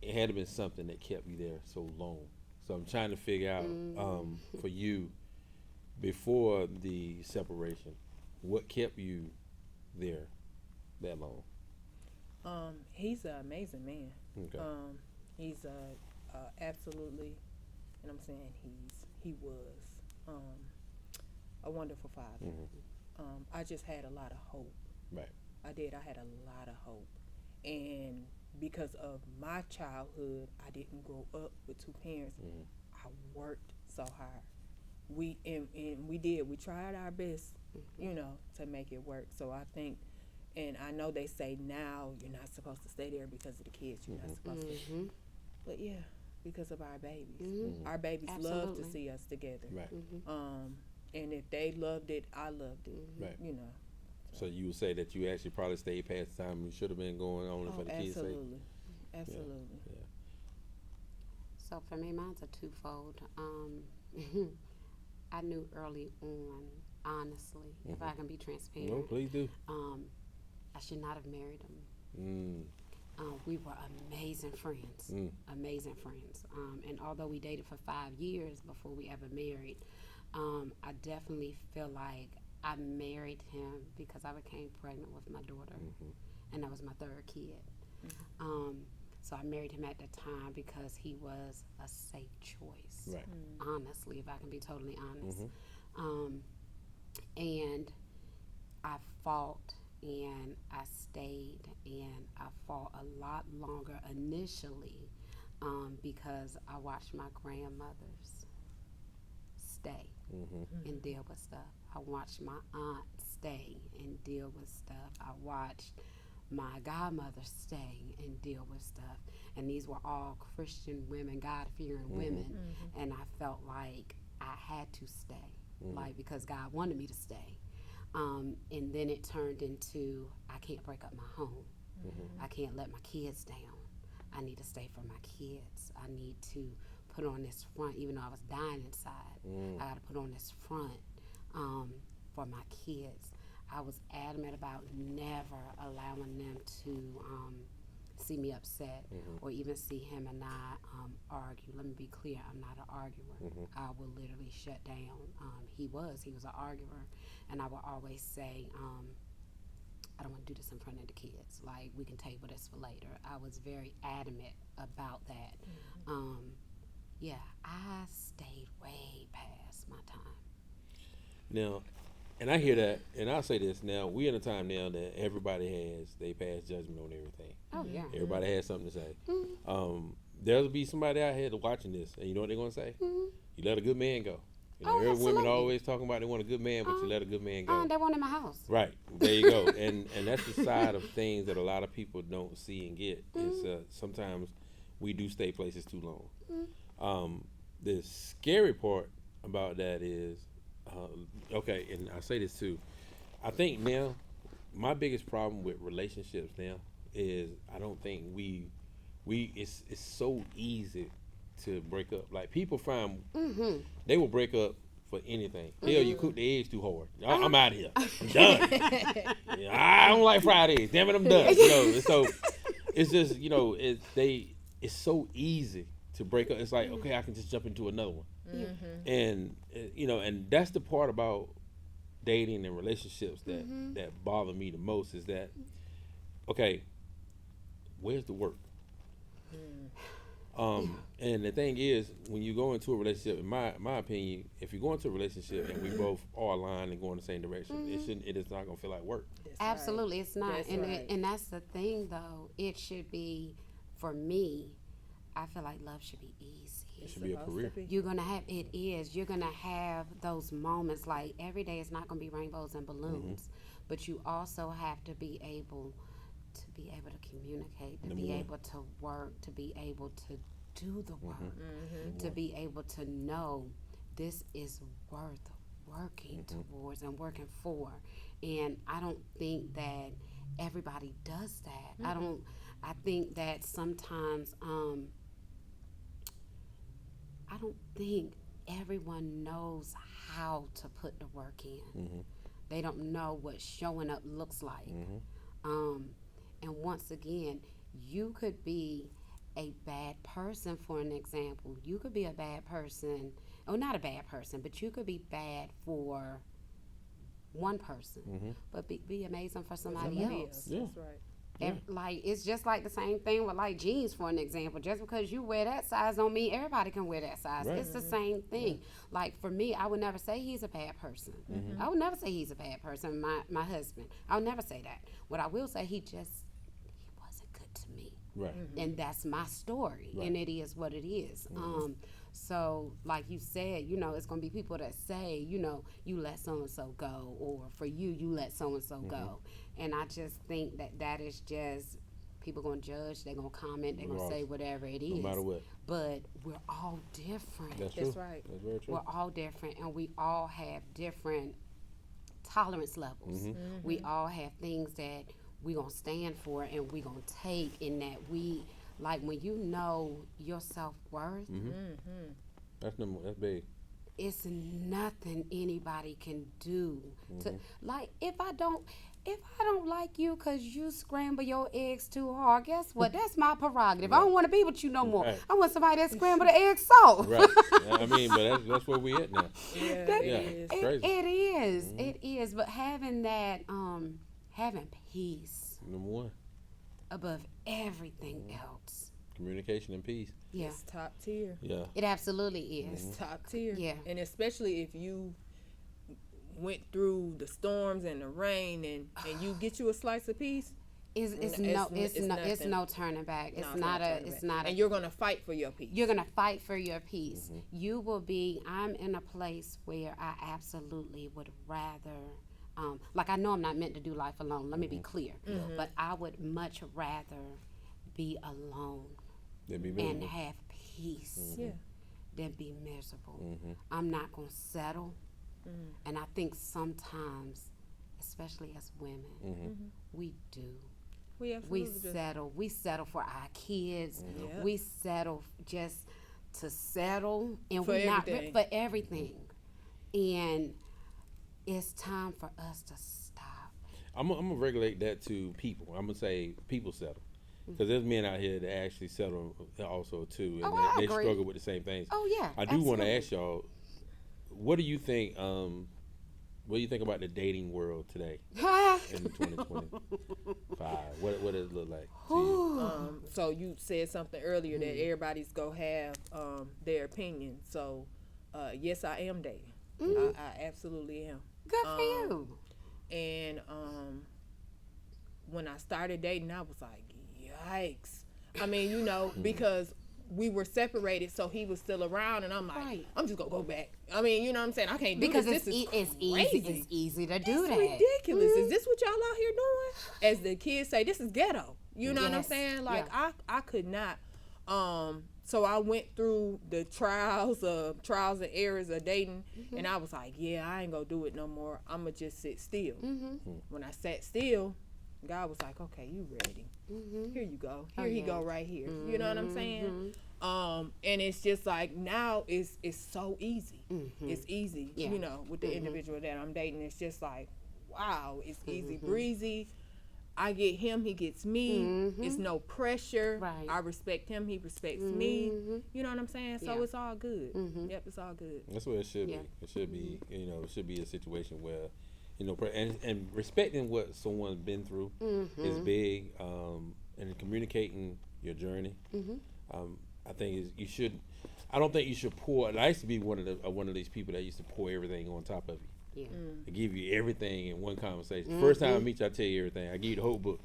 Speaker 1: it had to been something that kept you there so long. So I'm trying to figure out for you, before the separation, what kept you there that long?
Speaker 2: He's an amazing man.
Speaker 1: Okay.
Speaker 2: He's absolutely, and I'm saying he was a wonderful father. I just had a lot of hope.
Speaker 1: Right.
Speaker 2: I did. I had a lot of hope. And because of my childhood, I didn't grow up with two parents. I worked so hard. We did. We tried our best, to make it work. So I think, and I know they say now you're not supposed to stay there because of the kids. You're not supposed to. But yeah, because of our babies. Our babies love to see us together.
Speaker 1: Right.
Speaker 2: And if they loved it, I loved it.
Speaker 1: Right.
Speaker 2: So.
Speaker 1: So you would say that you actually probably stayed past the time you should have been going on for the kids' sake?
Speaker 2: Absolutely.
Speaker 1: Yeah.
Speaker 3: So for me, mine's a twofold. I knew early on, honestly, if I can be transparent.
Speaker 1: No, please do.
Speaker 3: I should not have married him. We were amazing friends. Amazing friends. And although we dated for 5 years before we ever married, I definitely feel like I married him because I became pregnant with my daughter, and that was my third kid. So I married him at the time because he was a safe choice. Right. Honestly, if I can be totally honest. And I fought and I stayed and I fought a lot longer initially because I watched my grandmothers stay and deal with stuff. I watched my aunt stay and deal with stuff. I watched my godmother stay and deal with stuff. And these were all Christian women, God-fearing women. And I felt like I had to stay, like because God wanted me to stay. And then it turned into, I can't break up my home. I can't let my kids down. I need to stay for my kids. I need to put on this front, even though I was dying inside. I got to put on this front for my kids. I was adamant about never allowing them to see me upset or even see him and I argue. Let me be clear, I'm not an arguer. I will literally shut down. He was an arguer, and I would always say, I don't want to do this in front of the kids. Like, we can table this for later. I was very adamant about that. Yeah, I stayed way past my time.
Speaker 1: Now, and I hear that, and I'll say this now: we in a time now that everybody has they pass judgment on everything.
Speaker 3: Oh yeah.
Speaker 1: Everybody has something to say. There'll be somebody out here watching this, and you know what they're gonna say? You let a good man go. You know, every women always talking about they want a good man, but you let a good man go.
Speaker 3: They want in my house.
Speaker 1: Right, there you go. and that's the side of things that a lot of people don't see and get. Is sometimes we do stay places too long. The scary part about that is, okay, and I say this too. I think now my biggest problem with relationships now is I don't think it's so easy to break up. Like people find they will break up for anything. Hell, you cook the eggs too hard. I'm out of here. I'm done. I don't like fried eggs. Damn it, I'm done. So it's just it's so easy to break up. It's like, okay, I can just jump into another one. And and that's the part about dating and relationships that bother me the most is that, okay, where's the work? And the thing is, when you go into a relationship, in my opinion, if you go into a relationship and we both are aligned and go in the same direction, it is not gonna feel like work.
Speaker 3: Absolutely, it's not.
Speaker 2: That's
Speaker 3: and
Speaker 2: right.
Speaker 3: and that's the thing, though. It should be, for me, I feel like love should be easy.
Speaker 1: It should be a career.
Speaker 3: You're gonna have You're gonna have those moments. Like every day is not gonna be rainbows and balloons, but you also have to be able to communicate, to be able to work, to be able to do the work, to be able to know this is worth working towards and working for. And I don't think that everybody does that. I think that sometimes I don't think everyone knows how to put the work in. They don't know what showing up looks like. And once again, you could be a bad person, for an example. You could be a bad person, or not a bad person, but you could be bad for one person, but be amazing for somebody else.
Speaker 1: Yeah.
Speaker 2: That's right.
Speaker 3: Like it's just like the same thing with like jeans, for an example. Just because you wear that size don't mean everybody can wear that size.
Speaker 1: Right.
Speaker 3: It's the same thing. Like for me, I would never say he's a bad person. I would never say he's a bad person. My husband, I would never say that. What I will say, he wasn't good to me.
Speaker 1: Right.
Speaker 3: And that's my story, and it is what it is. So like you said, it's gonna be people that say, you let so and so go, or for you let so and so go. And I just think that is just people gonna judge, they're gonna comment, they're gonna say whatever it is.
Speaker 1: No matter what.
Speaker 3: But we're all different.
Speaker 1: That's true.
Speaker 2: That's right.
Speaker 1: That's very true.
Speaker 3: We're all different, and we all have different tolerance levels. We all have things that we gonna stand for and we gonna take, in that we, like, when you know your self-worth,
Speaker 1: That's big.
Speaker 3: it's nothing anybody can do to, like, if I don't like you because you scramble your eggs too hard, guess what? That's my prerogative. I don't want to be with you no more.
Speaker 1: Right.
Speaker 3: I want somebody that scramble the eggs soft.
Speaker 1: Right. I mean, but that's where we at now.
Speaker 2: Yeah,
Speaker 3: That-
Speaker 2: it
Speaker 1: Yeah.
Speaker 2: is.
Speaker 1: Crazy.
Speaker 3: It is. It is. But having that, having peace
Speaker 1: Number one,
Speaker 3: above everything else.
Speaker 1: communication and peace.
Speaker 3: Yeah,
Speaker 2: It's top tier.
Speaker 1: Yeah.
Speaker 3: it absolutely is.
Speaker 2: It's top tier.
Speaker 3: Yeah.
Speaker 2: And especially if you went through the storms and the rain and you get you a slice of peace.
Speaker 3: It's
Speaker 2: nothing.
Speaker 3: no turning back.
Speaker 2: No, turning back. And
Speaker 3: a.
Speaker 2: you're gonna fight for your peace.
Speaker 3: You're gonna fight for your peace. You will be. I'm in a place where I absolutely would rather. Like, I know I'm not meant to do life alone. Let me be clear. But I would much rather be alone
Speaker 1: They'd be
Speaker 3: and
Speaker 1: miserable.
Speaker 3: have peace
Speaker 2: Yeah.
Speaker 3: than be miserable. I'm not gonna settle. And I think sometimes, especially as women, we do.
Speaker 2: We absolutely do.
Speaker 3: settle. We settle for our kids.
Speaker 2: Yep.
Speaker 3: We settle just to settle, and
Speaker 2: For
Speaker 3: we
Speaker 2: everything.
Speaker 3: not for everything. And it's time for us to stop.
Speaker 1: I'm gonna regulate that to people. I'm gonna say people settle, because there's men out here that actually settle also too, and
Speaker 3: I
Speaker 1: they
Speaker 3: agree.
Speaker 1: struggle with the same things.
Speaker 3: Oh yeah,
Speaker 1: I do want to
Speaker 3: absolutely.
Speaker 1: ask y'all, what do you think? What do you think about the dating world today in 2025? What does it look like to you?
Speaker 2: So you said something earlier that everybody's gonna have their opinion. So yes, I am dating. I absolutely am.
Speaker 3: Good for you.
Speaker 2: And when I started dating, I was like, yikes. I mean, you know, because we were separated, so he was still around, and I'm like,
Speaker 3: Right.
Speaker 2: I'm just gonna go back. I mean, you know what I'm saying? I can't do
Speaker 3: Because
Speaker 2: this.
Speaker 3: it's
Speaker 2: This is
Speaker 3: easy.
Speaker 2: crazy.
Speaker 3: It's easy to do
Speaker 2: It's
Speaker 3: that.
Speaker 2: ridiculous. Is this what y'all out here doing? As the kids say, this is ghetto. You know what I'm
Speaker 3: Yes.
Speaker 2: saying? Like
Speaker 3: Yeah.
Speaker 2: I could not. So I went through the trials and errors of dating, and I was like, yeah, I ain't gonna do it no more. I'm gonna just sit still. When I sat still, God was like, okay, you ready? Here you go. Here you go, right here. You know what I'm saying? And it's just like now it's so easy. It's easy,
Speaker 3: Yeah.
Speaker 2: you know, with the individual that I'm dating. It's just like, wow, it's easy breezy. I get him, he gets me. It's no pressure.
Speaker 3: Right.
Speaker 2: I respect him, he respects me. You know what I'm saying? So
Speaker 3: Yeah.
Speaker 2: it's all good. Yep, it's all good.
Speaker 1: That's what it should be.
Speaker 3: Yeah.
Speaker 1: It should be, you know, it should be a situation where, you know, and respecting what someone's been through is big, and communicating your journey. I think you should. I don't think you should pour. I used to be one of these people that used to pour everything on top of you.
Speaker 3: Yeah.
Speaker 1: I give you everything in one conversation. First time I meet you, I tell you everything. I give you the whole book.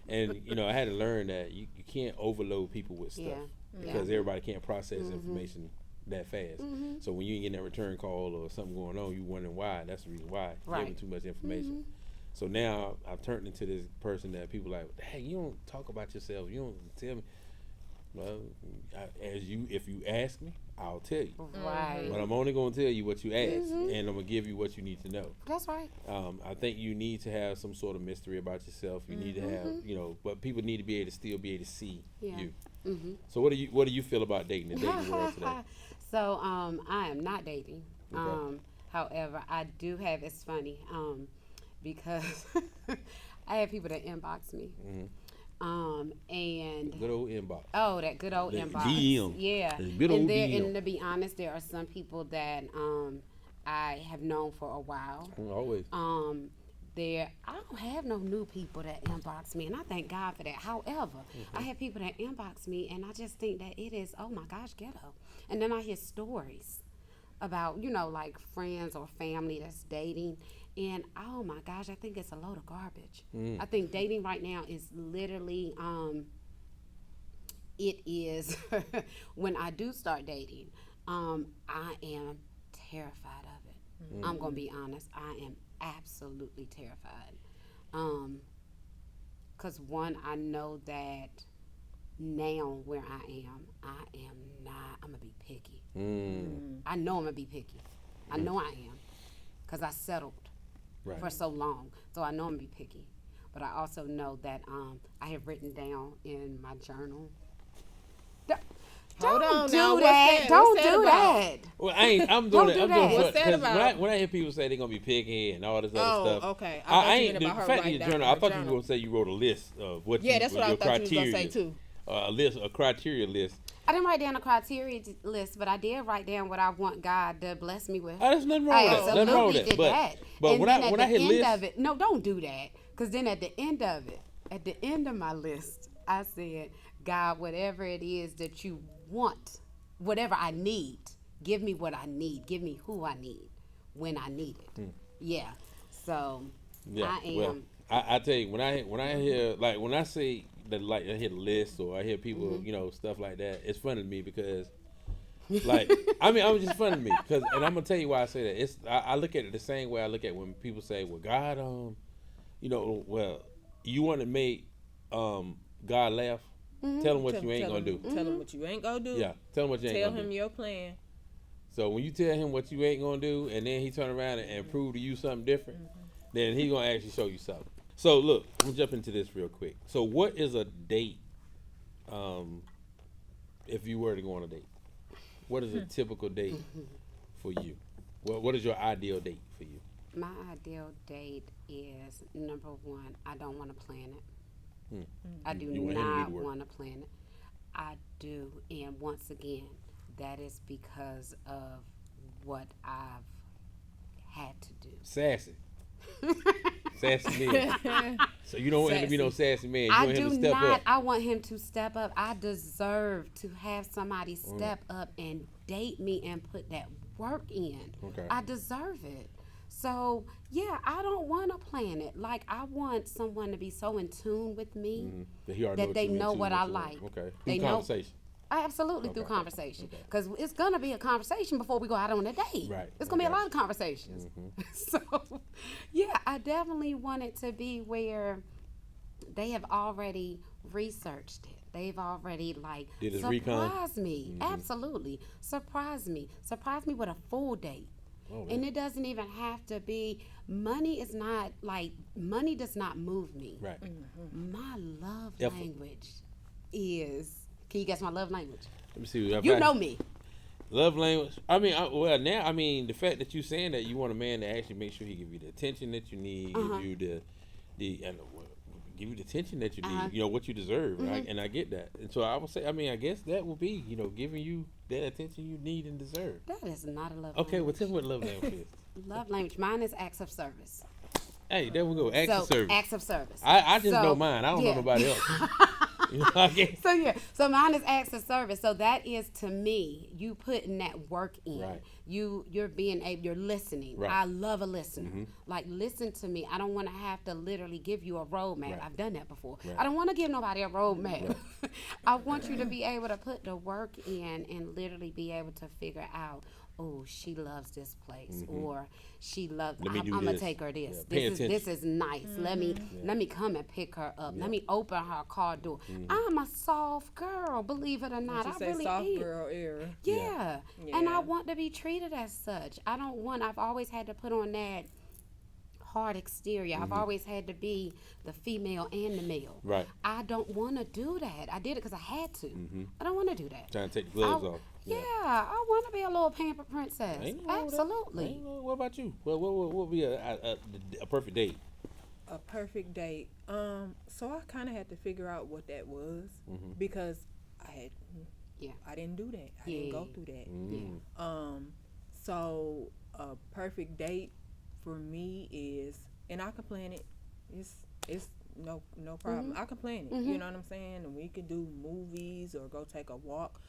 Speaker 1: And you know, I had to learn that you can't overload people with stuff because everybody can't process information that fast. So when you ain't getting that return call or something going on, you wondering why. That's the reason why.
Speaker 3: Right.
Speaker 1: Giving too much information. So now I've turned into this person that people like, hey, you don't talk about yourself. You don't tell me. Well, if you ask me, I'll tell you.
Speaker 3: Right.
Speaker 1: But I'm only going to tell you what you ask, and I'm going to give you what you need to know.
Speaker 3: That's right.
Speaker 1: I think you need to have some sort of mystery about yourself. You need to have, you know, but people need to be able to still be able to see you. So what do you feel about dating, the dating world today?
Speaker 3: So I am not dating.
Speaker 1: Okay.
Speaker 3: However, I do have. It's funny because I have people that inbox me. And
Speaker 1: Good old inbox.
Speaker 3: oh, that good old
Speaker 1: The
Speaker 3: inbox.
Speaker 1: DM.
Speaker 3: Yeah.
Speaker 1: The good old
Speaker 3: and
Speaker 1: DM.
Speaker 3: and to be honest, there are some people that I have known for a while.
Speaker 1: Always.
Speaker 3: I don't have no new people that inbox me, and I thank God for that. However, I have people that inbox me, and I just think that it is, oh my gosh, ghetto. And then I hear stories about, you know, like friends or family that's dating, and oh my gosh, I think it's a load of garbage. I think dating right now is literally, it is, when I do start dating, I am terrified of it. I'm going to be honest. I am absolutely terrified. Because one, I know that now where I am not, I'm going to be picky. I know I'm going to be picky. I know I am. Because I settled for so long. So I know I'm going to be picky. But I also know that I have written down in my journal.
Speaker 2: Hold on
Speaker 3: do
Speaker 2: now.
Speaker 3: that.
Speaker 2: What's
Speaker 3: Don't
Speaker 2: that
Speaker 3: do
Speaker 2: about?
Speaker 3: that.
Speaker 1: Well, I'm doing
Speaker 3: Don't
Speaker 1: it.
Speaker 3: do
Speaker 1: I'm
Speaker 3: that.
Speaker 1: doing it.
Speaker 2: What's that
Speaker 1: 'Cause
Speaker 2: about?
Speaker 1: when I hear people say they're gonna be picky and all this other
Speaker 2: Oh,
Speaker 1: stuff.
Speaker 2: okay. I
Speaker 1: I
Speaker 2: thought you
Speaker 1: ain't
Speaker 2: meant
Speaker 1: the
Speaker 2: about her
Speaker 1: fact that
Speaker 2: writing
Speaker 1: your
Speaker 2: down
Speaker 1: journal.
Speaker 2: her
Speaker 1: I thought you
Speaker 2: journal.
Speaker 1: were gonna say you wrote a list of what.
Speaker 2: Yeah, that's what I
Speaker 1: your
Speaker 2: thought you was gonna
Speaker 1: criteria.
Speaker 2: say too.
Speaker 1: A criteria list.
Speaker 3: I didn't write down a criteria list, but I did write down what I want God to bless me with.
Speaker 1: Oh, there's nothing wrong
Speaker 3: I
Speaker 1: with that. Nothing wrong with
Speaker 3: absolutely
Speaker 1: that.
Speaker 3: did that.
Speaker 1: But
Speaker 3: And
Speaker 1: when
Speaker 3: then
Speaker 1: I
Speaker 3: at
Speaker 1: when
Speaker 3: the
Speaker 1: I hear
Speaker 3: end
Speaker 1: lists,
Speaker 3: of it, no, don't do that. Because then at the end of it, at the end of my list, I said, God, whatever it is that you want, whatever I need, give me what I need. Give me who I need when I need it. Yeah. So
Speaker 1: yeah.
Speaker 3: I am.
Speaker 1: Well, I tell you when I hear like when I say that like I hear the list or I hear people you know stuff like that, it's funny to me because like I mean I'm just funny to me because and I'm gonna tell you why I say that. It's I look at it the same way I look at when people say, well, God, you know, well, you want to make God laugh. Tell him what you ain't gonna do.
Speaker 2: Tell him what you ain't gonna do.
Speaker 1: Yeah, tell him what you ain't
Speaker 2: Tell
Speaker 1: gonna
Speaker 2: him
Speaker 1: do.
Speaker 2: your plan.
Speaker 1: So when you tell him what you ain't gonna do, and then he turn around and prove to you something different, then he gonna actually show you something. So look, I'm gonna jump into this real quick. So what is a date? If you were to go on a date, what is a typical date for you? What is your ideal date for you?
Speaker 3: My ideal date is, number one, I don't want to plan it. I do
Speaker 1: You want him to do
Speaker 3: not
Speaker 1: the work.
Speaker 3: want to plan it. I do, and once again, that is because of what I've had to do.
Speaker 1: Sassy. Sassy man. So you don't want him to be no sassy man. You
Speaker 3: I
Speaker 1: want him
Speaker 3: do
Speaker 1: to step
Speaker 3: not.
Speaker 1: up.
Speaker 3: I want him to step up. I deserve to have somebody step up and date me and put that work in.
Speaker 1: Okay.
Speaker 3: I deserve it. So yeah, I don't want to plan it. Like I want someone to be so in tune with me that they know what I like.
Speaker 1: Okay.
Speaker 3: They
Speaker 1: Through
Speaker 3: know.
Speaker 1: conversation.
Speaker 3: Absolutely through conversation, because it's gonna be a conversation before we go out on a date.
Speaker 1: Right.
Speaker 3: It's gonna be a lot of conversations. So, yeah, I definitely want it to be where they have already researched it. They've already
Speaker 1: Did his recon?
Speaker 3: surprised me. Absolutely, surprise me. Surprise me with a full date.
Speaker 1: Oh,
Speaker 3: And it doesn't even have to be, money is not money does not move me.
Speaker 1: Right.
Speaker 3: My love
Speaker 1: Effort.
Speaker 3: language is. Can you guess my love language?
Speaker 1: Let me see.
Speaker 3: You know me.
Speaker 1: Love language. I mean, the fact that you saying that you want a man to actually make sure he give you the attention that you need, give you give you the attention that you need. You know what you deserve, right? And I get that. And so I would say, I mean, I guess that will be, giving you that attention you need and deserve.
Speaker 3: That is not a love
Speaker 1: Okay, well,
Speaker 3: language.
Speaker 1: tell me what love language is.
Speaker 3: Love language. Mine is acts of service.
Speaker 1: Hey, there we go. Acts of service.
Speaker 3: Acts of service.
Speaker 1: I just
Speaker 3: So,
Speaker 1: know mine. I don't know
Speaker 3: yeah.
Speaker 1: nobody else. I guess.
Speaker 3: So yeah, so mine is acts of service. So that is, to me, you putting that work in.
Speaker 1: Right.
Speaker 3: You're being able, you're listening.
Speaker 1: Right.
Speaker 3: I love a listener. Like, listen to me. I don't want to have to literally give you a roadmap.
Speaker 1: Right.
Speaker 3: I've done that before.
Speaker 1: Right.
Speaker 3: I don't want to give nobody a roadmap. I want you to be able to put the work in and literally be able to figure out, oh, she loves this place, or she loves.
Speaker 1: Let me
Speaker 3: I'm
Speaker 1: do
Speaker 3: gonna
Speaker 1: this.
Speaker 3: take her this.
Speaker 1: Yeah, pay
Speaker 3: This is nice. Let me come and pick her up. Let me open her car door. I'm a soft girl, believe it or not.
Speaker 2: She
Speaker 3: I
Speaker 2: say
Speaker 3: really
Speaker 2: soft
Speaker 3: am.
Speaker 2: girl era.
Speaker 3: Yeah.
Speaker 2: Yeah.
Speaker 3: And I want to be treated as such. I've always had to put on that hard exterior. I've always had to be the female and the male.
Speaker 1: Right.
Speaker 3: I don't want to do that. I did it because I had to. I don't want to do that.
Speaker 1: Trying to take the gloves off.
Speaker 3: Yeah, I want to be a little pampered princess.
Speaker 1: Ain't nothing wrong with that.
Speaker 3: Absolutely.
Speaker 1: Ain't no- What about you? What would be a perfect date?
Speaker 2: A perfect date. So I kind of had to figure out what that was because I didn't do that. I didn't go through that.
Speaker 3: Yeah.
Speaker 2: So a perfect date for me is, and I can plan it. It's no problem. I can plan it. You know what I'm saying? And we can do movies or go take a walk.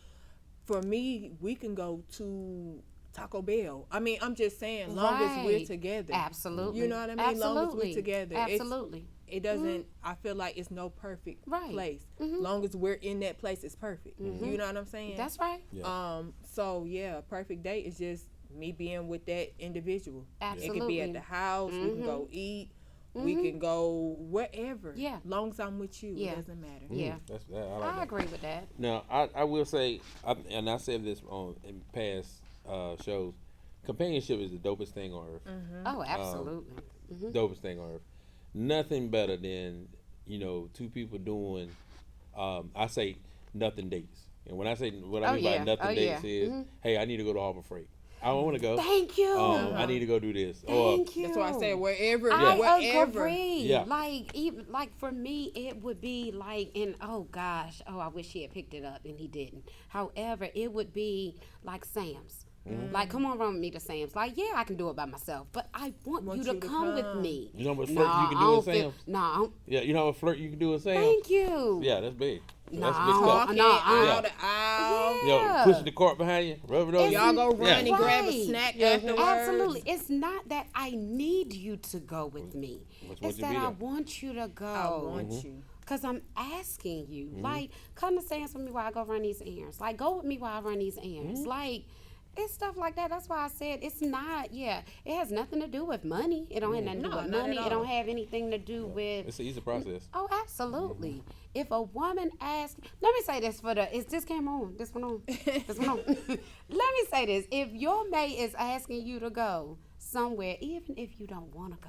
Speaker 2: For me, we can go to Taco Bell. I mean, I'm just saying, long as we're together.
Speaker 3: Absolutely.
Speaker 2: You know what I mean? Long as we're together.
Speaker 3: Absolutely.
Speaker 2: It doesn't, I feel like it's no perfect place. Long as we're in that place, it's perfect. You know what I'm saying?
Speaker 3: That's right.
Speaker 1: Yeah.
Speaker 2: So yeah, a perfect date is just me being with that individual.
Speaker 3: Absolutely.
Speaker 2: It could be at the house, we can go eat, we can go wherever.
Speaker 3: Yeah.
Speaker 2: Long as I'm with you,
Speaker 3: Yeah.
Speaker 2: it doesn't matter.
Speaker 3: Yeah.
Speaker 1: That's that. I like
Speaker 3: I
Speaker 1: that.
Speaker 3: agree with that.
Speaker 1: Now, I will say, and I said this in past shows, companionship is the dopest thing on earth.
Speaker 3: Oh, absolutely.
Speaker 1: Dopest thing on earth. Nothing better than, two people doing, I say nothing dates. And when I say, what I mean by nothing dates is, hey, I need to go to Harbor Freight. I don't want to go.
Speaker 3: Thank you.
Speaker 1: I need to go do this.
Speaker 3: Thank you.
Speaker 2: That's why I said wherever,
Speaker 3: I
Speaker 2: wherever.
Speaker 3: agree.
Speaker 1: Yeah.
Speaker 3: Like for me, it would be like, and oh gosh, I wish he had picked it up and he didn't. However, it would be like Sam's. Like, come on, run with me to Sam's. Like, yeah, I can do it by myself, but I want you to come with me.
Speaker 1: You know how much flirt you can do in Sam's?
Speaker 3: No.
Speaker 1: Yeah, you know how much flirt you can do in Sam's?
Speaker 3: Thank you.
Speaker 1: Yeah, that's big.
Speaker 3: No,
Speaker 1: That's big stuff.
Speaker 2: Walking out the aisle.
Speaker 3: Yeah.
Speaker 1: Pushing the cart behind you, rubbing it on you.
Speaker 2: Y'all go run and grab a
Speaker 3: Right.
Speaker 2: snack afterwards.
Speaker 3: Absolutely. It's not that I need you to go with me.
Speaker 1: What's
Speaker 3: It's
Speaker 1: you
Speaker 3: that
Speaker 1: be
Speaker 3: I
Speaker 1: there?
Speaker 3: want you to go.
Speaker 2: I want you.
Speaker 3: Because I'm asking you. Like, come to Sam's with me while I go run these errands. Like, go with me while I run these errands. Like, it's stuff like that. That's why I said it's not, it has nothing to do with money. It don't have nothing to do with
Speaker 2: not
Speaker 3: money.
Speaker 2: at
Speaker 3: It don't
Speaker 2: all.
Speaker 3: have anything to do with...
Speaker 1: It's an easy process.
Speaker 3: Oh, absolutely. If a woman asks, let me say this is this camera on? This one on? This one on? Let me say this. If your mate is asking you to go somewhere, even if you don't want to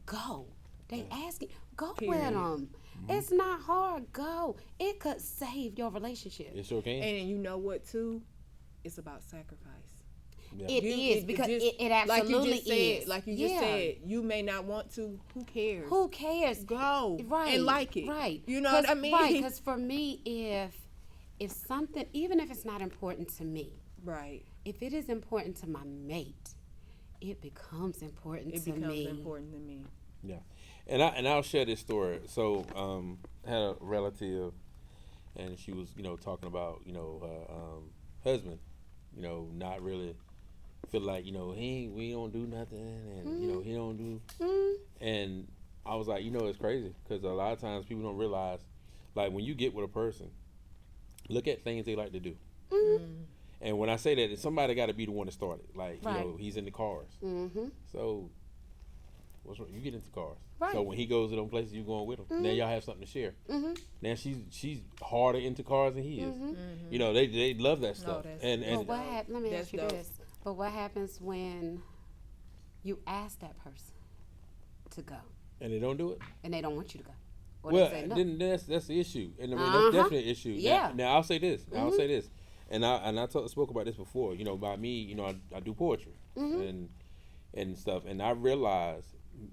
Speaker 3: go. They asking, go with them. It's not hard. Go. It could save your relationship.
Speaker 1: It sure can.
Speaker 2: And you know what, too? It's about sacrifice.
Speaker 1: Yeah.
Speaker 3: It is because it absolutely
Speaker 2: like you just
Speaker 3: is.
Speaker 2: said, like you just said, you may not want to. Who cares?
Speaker 3: Who cares?
Speaker 2: Go
Speaker 3: Right.
Speaker 2: and like it.
Speaker 3: Right.
Speaker 2: You know what I mean?
Speaker 3: Right. Because for me, if something, even if it's not important to me,
Speaker 2: Right.
Speaker 3: if it is important to my mate, it becomes important
Speaker 2: It
Speaker 3: to
Speaker 2: becomes
Speaker 3: me.
Speaker 2: important to me.
Speaker 1: Yeah, and I'll share this story. So I had a relative, and she was talking about her husband, not really feel like we don't do nothing, and he don't do, and I was like, it's crazy because a lot of times people don't realize, like when you get with a person, look at things they like to do. And when I say that, somebody got to be the one to start it. Like,
Speaker 3: Right.
Speaker 1: he's into cars. So, what's wrong? You get into cars.
Speaker 3: Right.
Speaker 1: So when he goes to them places, you going with him. Now y'all have something to share. Now she's harder into cars than he is. They love that stuff.
Speaker 2: that's-
Speaker 1: and
Speaker 3: Let me
Speaker 2: That's
Speaker 3: ask you
Speaker 2: dope.
Speaker 3: this. But what happens when you ask that person to go
Speaker 1: and they don't do it.
Speaker 3: and they don't want you to go? Or
Speaker 1: Well,
Speaker 3: they say no.
Speaker 1: then that's the issue, and I mean,
Speaker 3: Uh-huh.
Speaker 1: that's definitely an issue.
Speaker 3: Yeah.
Speaker 1: Now I'll say this. And I spoke about this before. By me, I do poetry and stuff, and I realized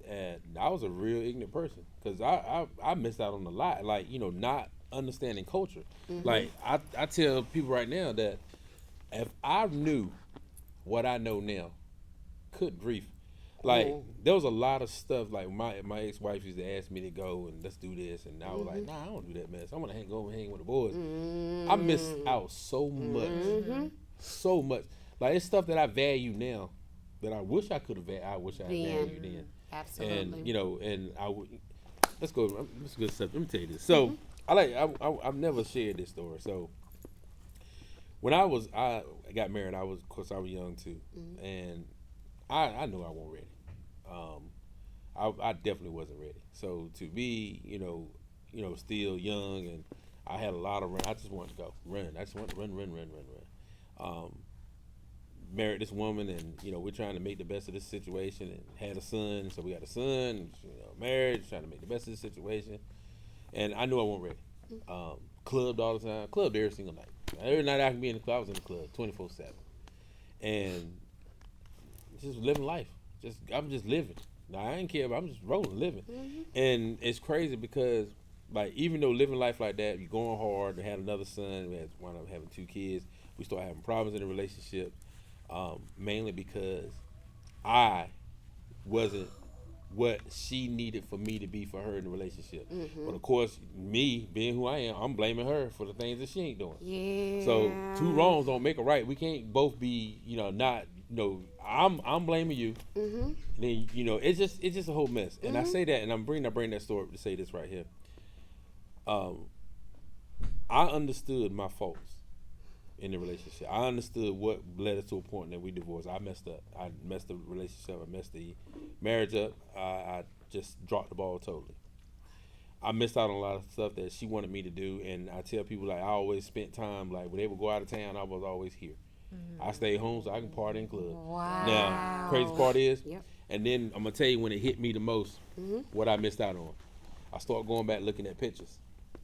Speaker 1: I was a real ignorant person because I missed out on a lot, like not understanding culture. Like I tell people right now that if I knew what I know now, good grief. Like there was a lot of stuff. Like my ex-wife used to ask me to go and let's do this, and I was like, nah, I don't do that mess. I want to go and hang with the boys. I missed out so much. Like it's stuff that I value now that I wish I could have. I wish I had valued then.
Speaker 3: Absolutely.
Speaker 1: And I would. Let's go. Let's good stuff. Let me tell you this. So I've never shared this story. So when I got married, of course I was young too, and I knew I wasn't ready. I definitely wasn't ready. So to be, still young, and I had a lot of run. I just wanted to go run. I just wanted to run. Married this woman, and we're trying to make the best of this situation, and had a son. So we got a son. Married, trying to make the best of the situation, and I knew I wasn't ready. Clubbed all the time. Clubbed every single night. Every night I can be in the club. I was in the club 24/7, and just living life. I'm just living. Now, I ain't care, but I'm just rolling, living. And it's crazy because, like, even though living life like that, you're going hard. We had another son. We had wound up having 2 kids. We started having problems in the relationship, mainly because I wasn't what she needed for me to be for her in the relationship. But of course, me being who I am, I'm blaming her for the things that she ain't doing.
Speaker 3: Yeah.
Speaker 1: So 2 wrongs don't make a right. We can't both be, not. I'm blaming you. Then it's just a whole mess. And I say that, and I bring that story to say this right here. I understood my faults in the relationship. I understood what led us to a point that we divorced. I messed up. I messed the relationship. I messed the marriage up. I just dropped the ball totally. I missed out on a lot of stuff that she wanted me to do, and I tell people, like, I always spent time, like, when they would go out of town, I was always here. I stayed home so I can party in club.
Speaker 3: Wow.
Speaker 1: Now, crazy part is,
Speaker 3: Yep.
Speaker 1: and then I'm going to tell you when it hit me the most, what I missed out on. I started going back looking at pictures.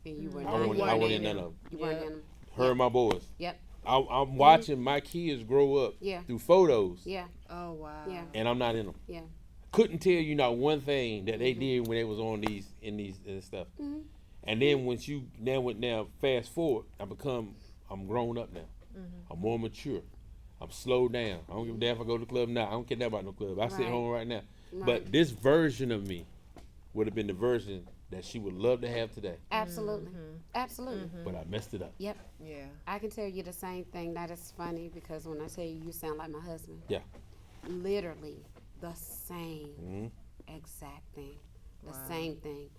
Speaker 3: And you were
Speaker 1: I
Speaker 3: not
Speaker 1: wasn't in none of them.
Speaker 3: You weren't in them.
Speaker 1: Her and my boys.
Speaker 3: Yep.
Speaker 1: I'm watching my kids grow up
Speaker 3: Yeah.
Speaker 1: through photos,
Speaker 3: Yeah.
Speaker 2: Oh wow.
Speaker 3: Yeah.
Speaker 1: and I'm not in them.
Speaker 3: Yeah.
Speaker 1: Couldn't tell you not one thing that they did when they was on these stuff. And then now fast forward, I'm grown up now. I'm more mature. I'm slowed down. I don't give a damn if I go to the club now. I don't care about no club. I sit
Speaker 3: Right.
Speaker 1: home right now.
Speaker 3: Right.
Speaker 1: But this version of me would have been the version that she would love to have today.
Speaker 3: Absolutely. Absolutely.
Speaker 1: But I messed it up.
Speaker 3: Yep.
Speaker 2: Yeah.
Speaker 3: I can tell you the same thing. That is funny because when I tell you sound like my husband.
Speaker 1: Yeah.
Speaker 3: Literally the same exact thing. The same thing.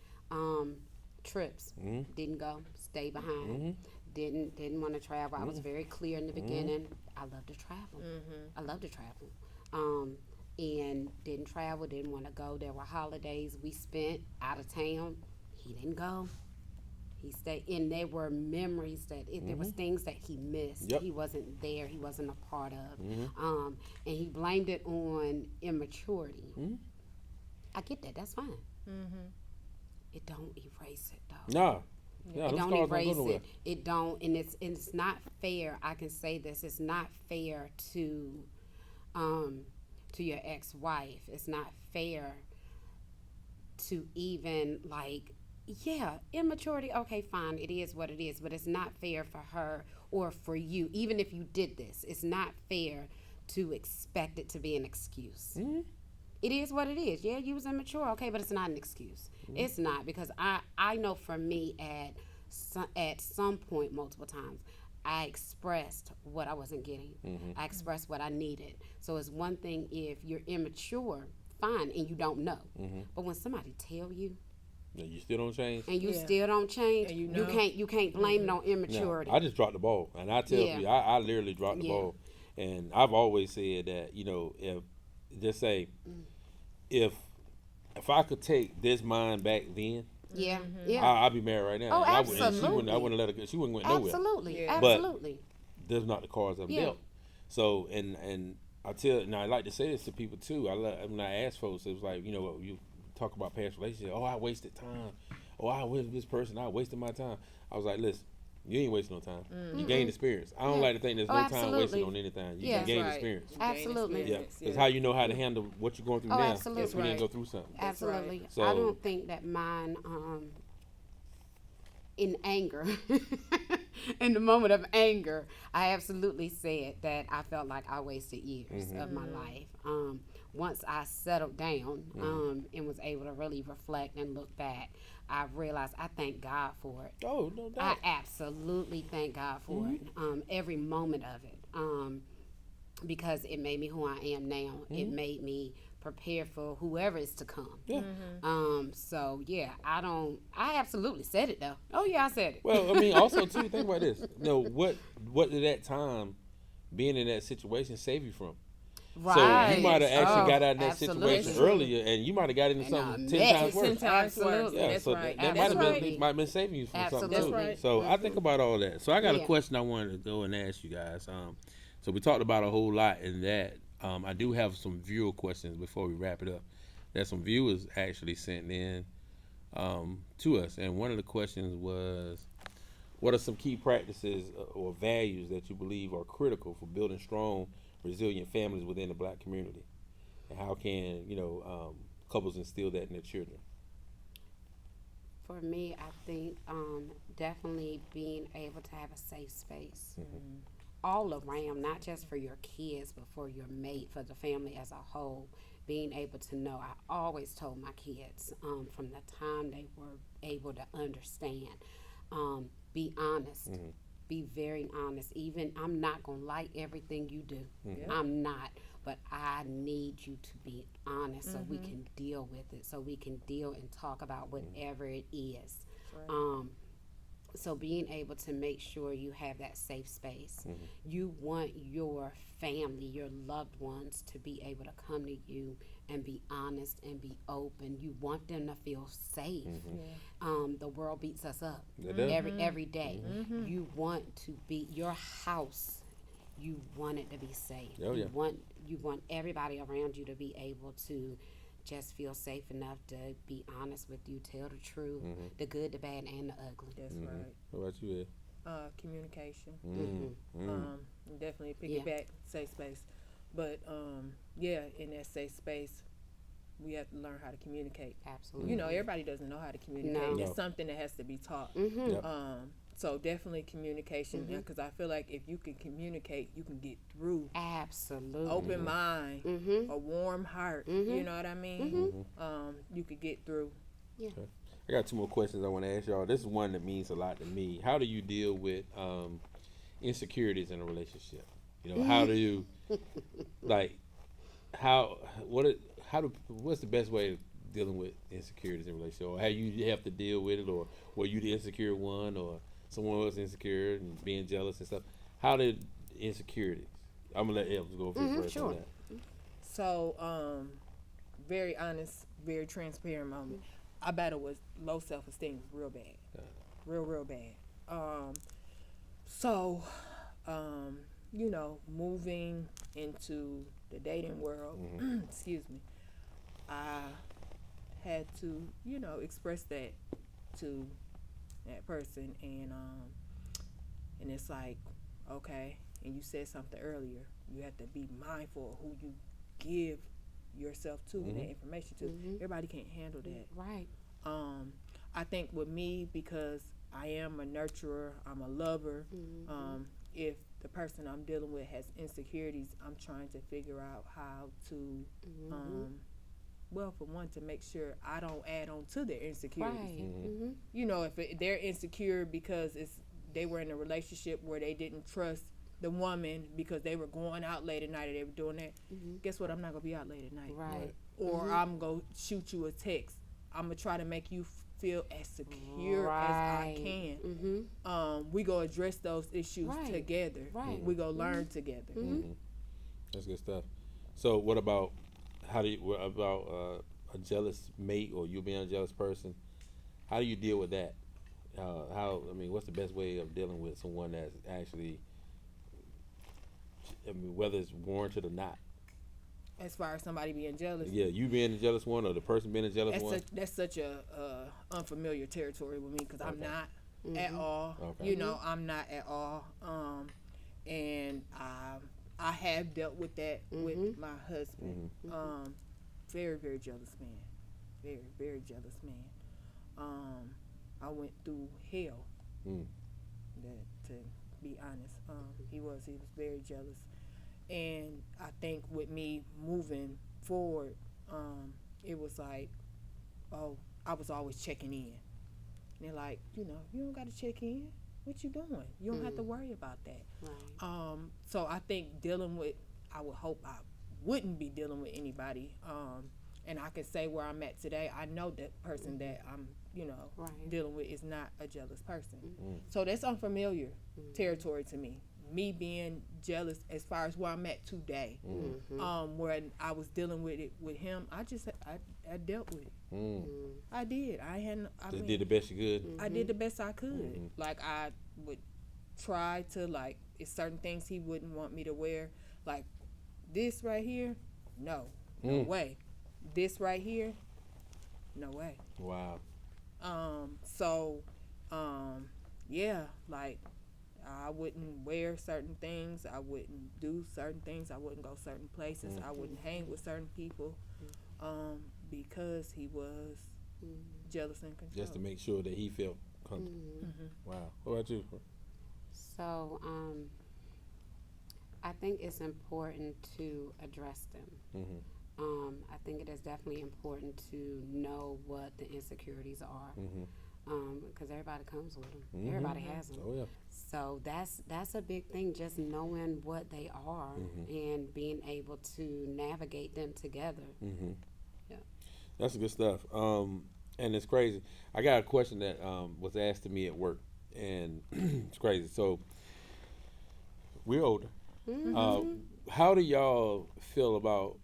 Speaker 3: Trips. Didn't go. Stay behind. Didn't want to travel. I was very clear in the beginning. I love to travel. I love to travel. And didn't travel, didn't want to go. There were holidays we spent out of town. He didn't go. He stayed, and there were memories that there was things that he missed.
Speaker 1: Yep.
Speaker 3: He wasn't there. He wasn't a part of. And he blamed it on immaturity. I get that. That's fine. It don't erase it though.
Speaker 1: Nah. Yeah,
Speaker 3: It
Speaker 1: them
Speaker 3: don't
Speaker 1: scars don't go
Speaker 3: erase
Speaker 1: nowhere.
Speaker 3: it. It don't, and it's not fair. I can say this. It's not fair to your ex-wife. It's not fair to even immaturity. Okay, fine. It is what it is, but it's not fair for her or for you. Even if you did this, it's not fair to expect it to be an excuse. It is what it is. Yeah, you was immature, okay, but it's not an excuse. It's not, because I know for me at some point, multiple times, I expressed what I wasn't getting. I expressed what I needed. So it's one thing if you're immature, fine, and you don't know. But when somebody tell you,
Speaker 1: and you still don't change,
Speaker 3: and you still don't change,
Speaker 2: And you know.
Speaker 3: you can't blame it on immaturity.
Speaker 1: no, I just dropped the ball, and I tell you, I literally dropped the ball, and I've always said that, you know, if just say if I could take this mind back then, I'd be married right now.
Speaker 3: Oh,
Speaker 1: And
Speaker 3: absolutely.
Speaker 1: I wouldn't let her go. She wouldn't went nowhere.
Speaker 3: Absolutely,
Speaker 2: Yeah.
Speaker 1: But
Speaker 3: absolutely.
Speaker 1: That's not the cards I'm dealt. So and I like to say this to people too. When I ask folks, it was like, you know, you talk about past relationships. Oh, I wasted time. Oh, I was this person. I wasted my time. I was like, listen, you ain't wasting no time. You gained experience. I don't like to think there's no time wasted on anything. You can gain experience.
Speaker 3: Absolutely.
Speaker 1: Yeah, it's how you know how to handle what you're going through now.
Speaker 3: Absolutely.
Speaker 1: If you didn't go through something.
Speaker 3: Absolutely.
Speaker 1: So
Speaker 3: I don't think that mine, in anger, in the moment of anger, I absolutely said that I felt like I wasted years of my life. Once I settled down and was able to really reflect and look back, I realized I thank God for it.
Speaker 1: Oh, no doubt.
Speaker 3: I absolutely thank God for it. Every moment of it. Because it made me who I am now. It made me prepare for whoever is to come.
Speaker 1: Yeah.
Speaker 3: So yeah, I absolutely said it though. Oh yeah, I said it.
Speaker 1: Well, I mean, also too, think about this. You know, what did that time, being in that situation, save you from?
Speaker 3: Right.
Speaker 1: So you might have actually got out of that
Speaker 3: absolutely.
Speaker 1: situation earlier, and you might have got into something 10 times worse.
Speaker 2: 10 times worse.
Speaker 3: Absolutely.
Speaker 1: Yeah,
Speaker 2: That's
Speaker 1: so
Speaker 2: right.
Speaker 1: that might have been saving you from something
Speaker 3: Absolutely.
Speaker 1: too.
Speaker 3: That's right.
Speaker 1: So I think about all that. So I got a question I wanted to go and ask you guys. So we talked about a whole lot in that. I do have some viewer questions before we wrap it up. There's some viewers actually sent in to us, and one of the questions was, what are some key practices or values that you believe are critical for building strong, resilient families within the Black community, and how can couples instill that in their children?
Speaker 3: For me, I think definitely being able to have a safe space all around, not just for your kids, but for your mate, for the family as a whole. Being able to know, I always told my kids from the time they were able to understand, be honest. Be very honest. Even I'm not going to like everything you do. I'm not. But I need you to be honest so we can deal with it, so we can deal and talk about whatever it is. Right. So being able to make sure you have that safe space. You want your family, your loved ones to be able to come to you and be honest and be open. You want them to feel safe. The world beats us up every day. You want to be your house. You want it to be safe. You want everybody around you to be able to just feel safe enough to be honest with you, tell the truth, the good, the bad, and the ugly.
Speaker 2: That's right.
Speaker 1: What about you, Ed?
Speaker 2: Communication. Definitely piggyback, safe space. But in that safe space, we have to learn how to communicate.
Speaker 3: Absolutely.
Speaker 2: You know, everybody doesn't know how to communicate. It's something that has to be taught. So definitely communication, because I feel like if you can communicate, you can get through.
Speaker 3: Absolutely.
Speaker 2: Open mind, a warm heart. You know what I mean? You could get through.
Speaker 3: Yeah.
Speaker 1: Okay. I got two more questions I want to ask y'all. This is one that means a lot to me. How do you deal with insecurities in a relationship? You know, how do you what's the best way of dealing with insecurities in a relationship? Or how you have to deal with it, or were you the insecure one, or someone else insecure and being jealous and stuff? How did insecurities? I'm gonna let Evans go first on that.
Speaker 2: So, very honest, very transparent moment. I battled with low self-esteem real bad, real bad. Moving into the dating world, excuse me, I had to, express that to that person, and it's like, okay, and you said something earlier, you have to be mindful of who you give yourself to and that information to. Everybody can't handle that.
Speaker 3: Right.
Speaker 2: I think with me, because I am a nurturer, I'm a lover, if the person I'm dealing with has insecurities, I'm trying to figure out how to, well, for one, to make sure I don't add on to their insecurities.
Speaker 3: Right.
Speaker 2: You know, if they're insecure because they were in a relationship where they didn't trust the woman because they were going out late at night or they were doing that, guess what? I'm not going to be out late at night.
Speaker 3: Right.
Speaker 2: Or I'm going to shoot you a text. I'm going to try to make you feel as secure as I can. We go address those issues together.
Speaker 3: Right.
Speaker 2: We go learn together.
Speaker 1: That's good stuff. So what about a jealous mate or you being a jealous person? How do you deal with that? What's the best way of dealing with someone that's actually, whether it's warranted or not?
Speaker 2: As far as somebody being jealous.
Speaker 1: Yeah, you being the jealous one or the person being the jealous one?
Speaker 2: That's such a unfamiliar territory with me because I'm not at all.
Speaker 1: Okay.
Speaker 2: You know, I'm not at all. And I have dealt with that with my husband. Very, very jealous man. Very, very jealous man. I went through hell. To be honest, he was very jealous. And I think with me moving forward, it was like, I was always checking in. And they're like, you don't got to check in. What you doing? You don't have to worry about that.
Speaker 3: Right.
Speaker 2: So I think I would hope I wouldn't be dealing with anybody. And I can say where I'm at today, I know that person that I'm, dealing with is not a jealous person. So that's unfamiliar territory to me. Me being jealous as far as where I'm at today, where I was dealing with it with him, I dealt with it. I did. I
Speaker 1: did the best you could.
Speaker 2: I did the best I could. Like I would try to it's certain things he wouldn't want me to wear, like this right here. No way. This right here, no way.
Speaker 1: Wow.
Speaker 2: Yeah, like. I wouldn't wear certain things. I wouldn't do certain things. I wouldn't go certain places. I wouldn't hang with certain people because he was jealous and control.
Speaker 1: Just to make sure that he felt comfortable. Wow. What about you?
Speaker 3: So, I think it's important to address them. I think it is definitely important to know what the insecurities are. Because everybody comes with them. Everybody has them.
Speaker 1: Oh, yeah.
Speaker 3: So that's a big thing, just knowing what they are and being able to navigate them together. Yeah.
Speaker 1: That's good stuff. And it's crazy. I got a question that was asked to me at work, and it's crazy. So we're older. How do y'all feel about,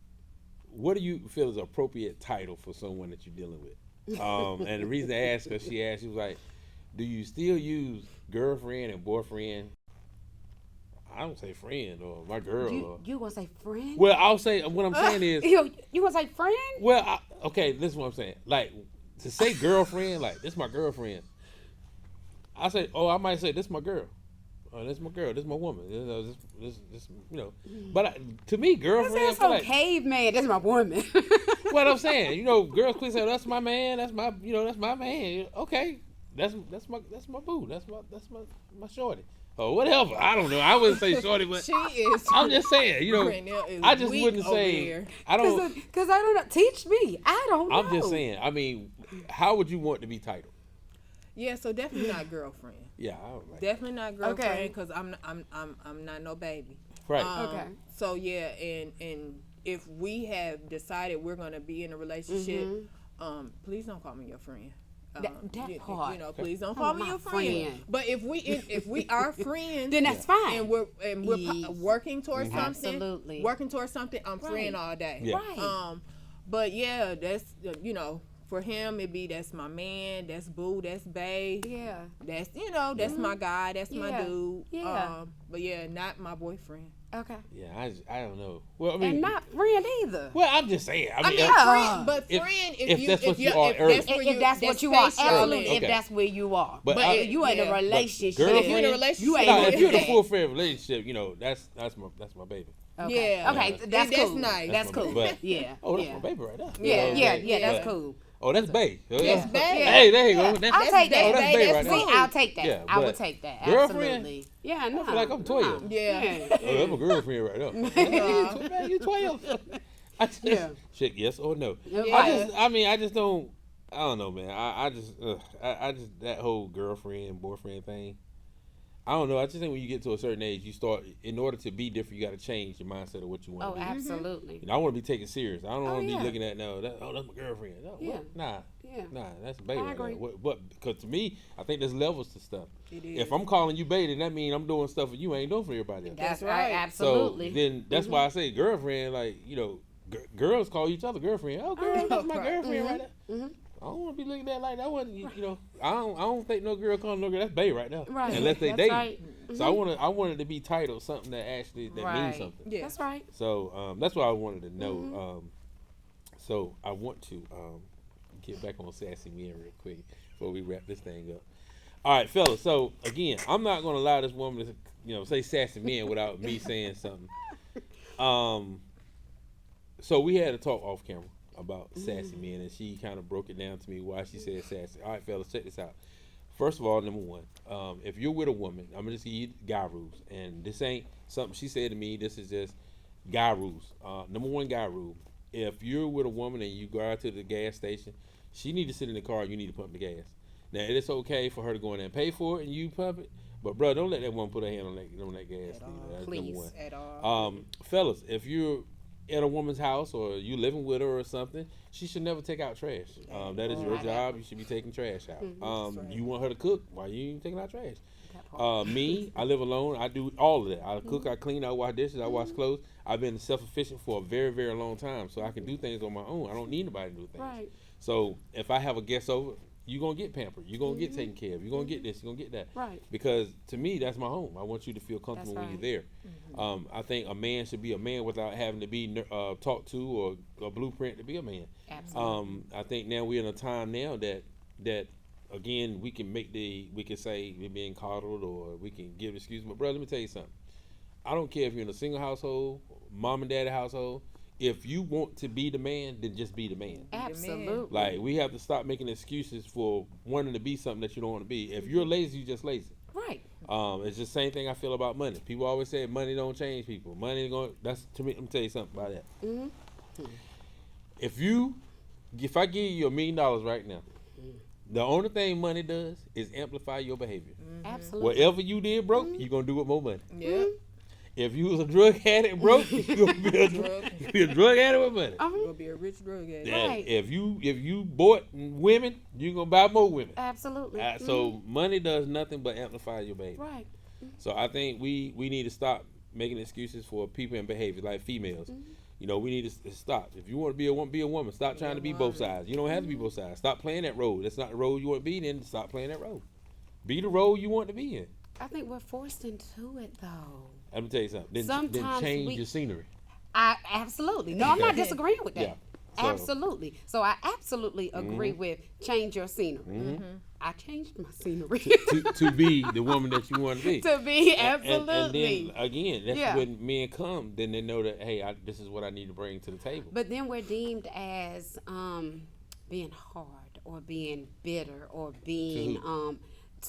Speaker 1: what do you feel is an appropriate title for someone that you're dealing with? And the reason I asked her, she was like, do you still use girlfriend and boyfriend? I don't say friend or my girl.
Speaker 3: You gonna say friend?
Speaker 1: Well, I'll say, what I'm saying is.
Speaker 3: You gonna say friend?
Speaker 1: Well, okay, this is what I'm saying. Like, to say girlfriend, like, this my girlfriend. I might say, this my girl. This my girl. This my woman. This But to me, girlfriend.
Speaker 3: That sounds so caveman. That's my woman.
Speaker 1: What I'm saying, girls quick say, that's my man. That's my, that's my man. Okay, that's my boo. That's my shorty. Or whatever. I don't know. I wouldn't say shorty, but
Speaker 2: she is.
Speaker 1: I'm just saying, I just wouldn't say.
Speaker 2: There.
Speaker 1: I don't.
Speaker 3: Because I don't know. Teach me. I don't know.
Speaker 1: I'm just saying. I mean, how would you want to be titled?
Speaker 2: Yeah, so definitely not girlfriend.
Speaker 1: Yeah, I don't like
Speaker 2: definitely not girlfriend because I'm not no baby.
Speaker 1: Right.
Speaker 3: Okay.
Speaker 2: So yeah, and if we have decided we're gonna be in a relationship, please don't call me your friend.
Speaker 3: That part.
Speaker 2: Please don't call me your friend. But if we are friends,
Speaker 3: then that's fine.
Speaker 2: And we're working towards something.
Speaker 3: Absolutely.
Speaker 2: Working towards something. I'm friend all day.
Speaker 1: Yeah.
Speaker 3: Right.
Speaker 2: But yeah, that's for him it'd be that's my man, that's boo, that's bae.
Speaker 3: Yeah.
Speaker 2: That's that's my guy, that's my dude.
Speaker 3: Yeah.
Speaker 2: But yeah, not my boyfriend.
Speaker 3: Okay.
Speaker 1: Yeah, I don't know. Well, I mean,
Speaker 3: And not friend either.
Speaker 1: well, I'm just saying.
Speaker 2: Friend, but friend,
Speaker 1: if that's what you are early.
Speaker 3: If that's what you are, absolutely.
Speaker 1: Okay.
Speaker 3: If that's where you are,
Speaker 1: But
Speaker 3: you ain't in a relationship.
Speaker 1: girlfriend-
Speaker 2: If you're in a relationship,
Speaker 3: you ain't.
Speaker 1: No, if you're in a full friend relationship, that's my baby.
Speaker 3: Okay.
Speaker 2: Yeah.
Speaker 3: Okay,
Speaker 1: Yeah.
Speaker 3: that's
Speaker 2: That's
Speaker 3: cool.
Speaker 2: nice.
Speaker 3: That's
Speaker 1: That's my
Speaker 3: cool.
Speaker 1: baby.
Speaker 3: Yeah.
Speaker 1: Oh, that's
Speaker 3: yeah.
Speaker 1: my baby right there.
Speaker 3: Yeah,
Speaker 1: Okay.
Speaker 3: that's cool.
Speaker 1: Oh, that's bae.
Speaker 2: That's bae.
Speaker 1: Hey, there you go.
Speaker 3: I'll take that.
Speaker 1: Oh, that's bae right
Speaker 2: that's
Speaker 1: there.
Speaker 3: See, I'll take that.
Speaker 1: Yeah,
Speaker 3: I would
Speaker 1: but
Speaker 3: take that.
Speaker 1: girlfriend?
Speaker 3: Absolutely. Yeah, no.
Speaker 1: I feel like I'm 12.
Speaker 3: No.
Speaker 2: Yeah.
Speaker 1: Oh, I'm a girlfriend right now. Man, you 12. I just, shit, yes or no.
Speaker 3: Yeah.
Speaker 1: I just don't. I don't know, man. I just that whole girlfriend boyfriend thing. I don't know. I just think when you get to a certain age, you start, in order to be different, you got to change your mindset of what you want
Speaker 3: Oh,
Speaker 1: to be.
Speaker 3: absolutely.
Speaker 1: I want to be taken serious. I don't want to
Speaker 3: yeah.
Speaker 1: be looking at that's my girlfriend. No,
Speaker 3: Yeah.
Speaker 1: Nah, that's bae.
Speaker 3: I
Speaker 1: right
Speaker 3: agree.
Speaker 1: there. But because to me, I think there's levels to stuff.
Speaker 2: It is.
Speaker 1: If I'm calling you bae, then that means I'm doing stuff that you ain't doing for everybody else.
Speaker 3: That's
Speaker 2: right.
Speaker 3: right. Absolutely.
Speaker 1: So then that's why I say girlfriend. Like, girls call each other girlfriend. Oh, girl, that's my girlfriend right there.
Speaker 3: Mm-hmm.
Speaker 1: I don't want to be looking at it like that. Wasn't I don't think no girl calling no girl that's bae right now.
Speaker 3: Right.
Speaker 1: Unless they
Speaker 3: That's
Speaker 1: date.
Speaker 3: right.
Speaker 1: So I wanted to be titled something that actually means something.
Speaker 2: Yeah.
Speaker 3: That's right.
Speaker 1: So that's what I wanted to know. So I want to get back on Sassy Men real quick before we wrap this thing up. All right, fellas. So again, I'm not going to allow this woman to say sassy men without me saying something. So we had a talk off camera about sassy men, and she kind of broke it down to me why she said sassy. All right, fellas, check this out. First of all, number one, if you're with a woman, I'm gonna just give you guy rules, and this ain't something she said to me. This is just guy rules. Number one guy rule: if you're with a woman and you go out to the gas station, she need to sit in the car and you need to pump the gas. Now, it's okay for her to go in there and pay for it and you pump it, but bro, don't let that woman put her hand on that gas. That's
Speaker 3: Please.
Speaker 1: number one.
Speaker 2: At all.
Speaker 1: Fellas, if you're at a woman's house or you living with her or something, she should never take out trash. That is your job. You should be taking trash out. You want her to cook, why you ain't taking out trash? Me, I live alone. I do all of that. I cook, I clean, I wash dishes, I wash clothes. I've been self-sufficient for a very, very long time, so I can do things on my own. I don't need nobody to do things.
Speaker 3: Right.
Speaker 1: So if I have a guest over, you're going to get pampered. You're going to get taken care of. You're going to get this. You're going to get that.
Speaker 3: Right.
Speaker 1: Because to me, that's my home. I want you to feel comfortable
Speaker 3: That's
Speaker 1: when you're there. I think a man should be a man without having to be talked to or a blueprint to be a man.
Speaker 3: Absolutely.
Speaker 1: I think now we're in a time now that again, we can say we're being coddled or we can give excuses. But brother, let me tell you something. I don't care if you're in a single household, mom and daddy household. If you want to be the man, then just be the man.
Speaker 3: Absolutely.
Speaker 1: Like, we have to stop making excuses for wanting to be something that you don't want to be. If you're lazy, you're just lazy.
Speaker 3: Right.
Speaker 1: It's the same thing I feel about money. People always say money don't change people. Money that's to me. Let me tell you something about that. If I give you $1 million right now, the only thing money does is amplify your behavior.
Speaker 3: Absolutely.
Speaker 1: Whatever you did broke, you're gonna do it more money.
Speaker 2: Yeah.
Speaker 1: If you was a drug addict broke, you're gonna be a drug addict with money.
Speaker 2: You're gonna be a rich drug addict.
Speaker 3: Right.
Speaker 1: If you bought women, you're gonna buy more women.
Speaker 3: Absolutely.
Speaker 1: So money does nothing but amplify your behavior.
Speaker 3: Right.
Speaker 1: So I think we need to stop making excuses for people and behavior like females. We need to stop. If you want to be a woman. Stop trying to be both sides. You don't have to be both sides. Stop playing that role. That's not the role you want to be in. Stop playing that role. Be the role you want to be in.
Speaker 3: I think we're forced into it though.
Speaker 1: Let me tell you something. Then
Speaker 3: Sometimes
Speaker 1: change your scenery.
Speaker 3: Absolutely. No, I'm not disagreeing with that.
Speaker 1: Yeah. So-
Speaker 3: Absolutely. So I absolutely agree with change your scenery. I changed my scenery
Speaker 1: to be the woman that you want to be.
Speaker 3: to be
Speaker 1: And
Speaker 3: absolutely.
Speaker 1: then again, that's
Speaker 3: Yeah.
Speaker 1: when men come. Then they know that this is what I need to bring to the table.
Speaker 3: But then we're deemed as being hard or being bitter or being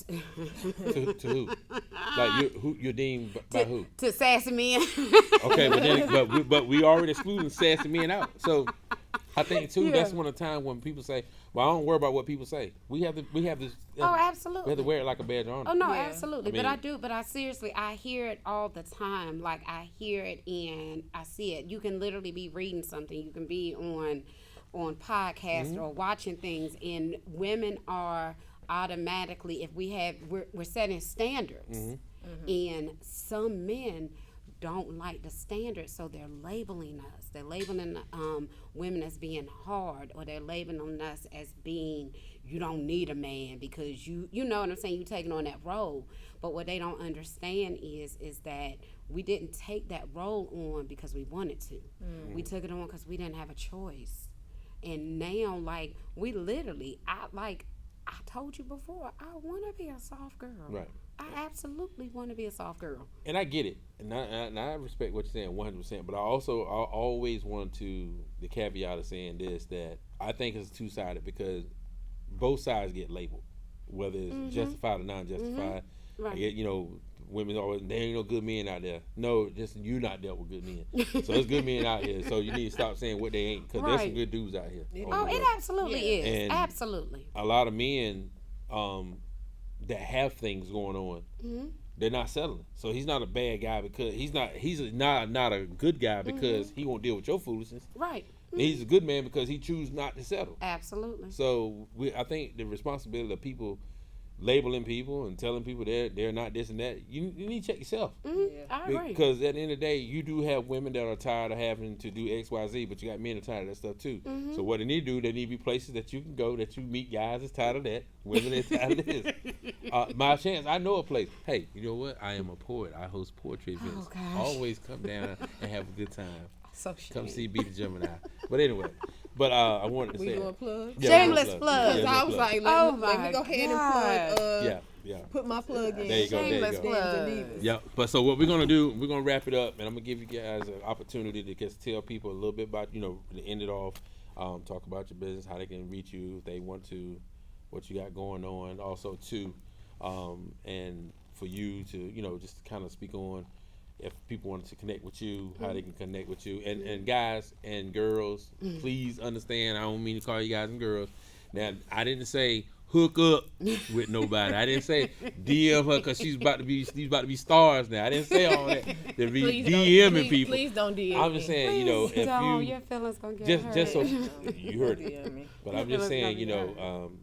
Speaker 1: to who? Like you're deemed by who?
Speaker 3: to sassy men.
Speaker 1: Okay, but we already excluding sassy men out. So I think too that's one of the time when people say, "Well, I don't worry about what people say." We have this.
Speaker 3: Oh, absolutely.
Speaker 1: We have to wear it like a badge of honor.
Speaker 3: Oh no,
Speaker 2: Yeah.
Speaker 3: absolutely.
Speaker 1: I mean-
Speaker 3: But I seriously, I hear it all the time. Like I hear it and I see it. You can literally be reading something. You can be on podcasts or watching things, and women are automatically, if we're setting standards, and some men don't like the standards, so they're labeling us. They're labeling women as being hard, or they're labeling us as being, you don't need a man because you know what I'm saying, you taking on that role. But what they don't understand is that we didn't take that role on because we wanted to. We took it on because we didn't have a choice. And now, like, we literally, I told you before, I want to be a soft girl.
Speaker 1: Right.
Speaker 3: I absolutely want to be a soft girl.
Speaker 1: And I get it, and I respect what you're saying 100%. But I always want to the caveat of saying this, that I think it's two-sided, because both sides get labeled, whether it's justified or non-justified.
Speaker 3: Right.
Speaker 1: I get, women always, there ain't no good men out there. No, just you not dealt with good men. So there's good men out here. So you need to stop saying what they ain't, because there's some good dudes out here.
Speaker 3: It absolutely is.
Speaker 1: And
Speaker 3: absolutely.
Speaker 1: a lot of men that have things going on, they're not settling. So he's not a bad guy because he's not a good guy because he won't deal with your foolishness.
Speaker 3: Right.
Speaker 1: He's a good man because he chooses not to settle.
Speaker 3: Absolutely.
Speaker 1: So I think the responsibility of people labeling people and telling people they're not this and that, you need to check yourself.
Speaker 3: I agree.
Speaker 1: Because at the end of the day, you do have women that are tired of having to do X, Y, Z, but you got men that are tired of that stuff too. So what they need to do, they need to be places that you can go, that you meet guys that's tired of that, women that's tired of this. My chance, I know a place. Hey, you know what? I am a poet. I host poetry events.
Speaker 3: gosh.
Speaker 1: Always come down and have a good time.
Speaker 3: So
Speaker 1: Come see Be the Gemini. But anyway, I wanted to
Speaker 2: We
Speaker 1: say
Speaker 2: doing plugs?
Speaker 1: Yeah,
Speaker 3: Shameless
Speaker 1: plug.
Speaker 3: plug.
Speaker 1: Yeah,
Speaker 2: I was
Speaker 1: plug.
Speaker 2: like,
Speaker 3: Oh
Speaker 2: let me
Speaker 3: my
Speaker 2: go ahead and plug.
Speaker 1: Yeah.
Speaker 2: Put my plug in.
Speaker 1: There you go.
Speaker 3: Shameless plug.
Speaker 1: Yeah, but so what we're gonna do, we're gonna wrap it up, and I'm gonna give you guys an opportunity to just tell people a little bit about, to end it off, talk about your business, how they can reach you if they want to, what you got going on, also too, and for you to, just kind of speak on if people wanted to connect with you, how they can connect with you, and guys and girls, please understand, I don't mean to call you guys and girls. Now, I didn't say hook up with nobody. I didn't say DM her because she's about to be stars now. I didn't say all that. To be
Speaker 2: Please
Speaker 1: DMing people.
Speaker 2: Please don't DM
Speaker 1: I'm just saying, if
Speaker 3: your feelings gonna get hurt.
Speaker 1: just so you heard it.
Speaker 2: DM me.
Speaker 1: But I'm just saying,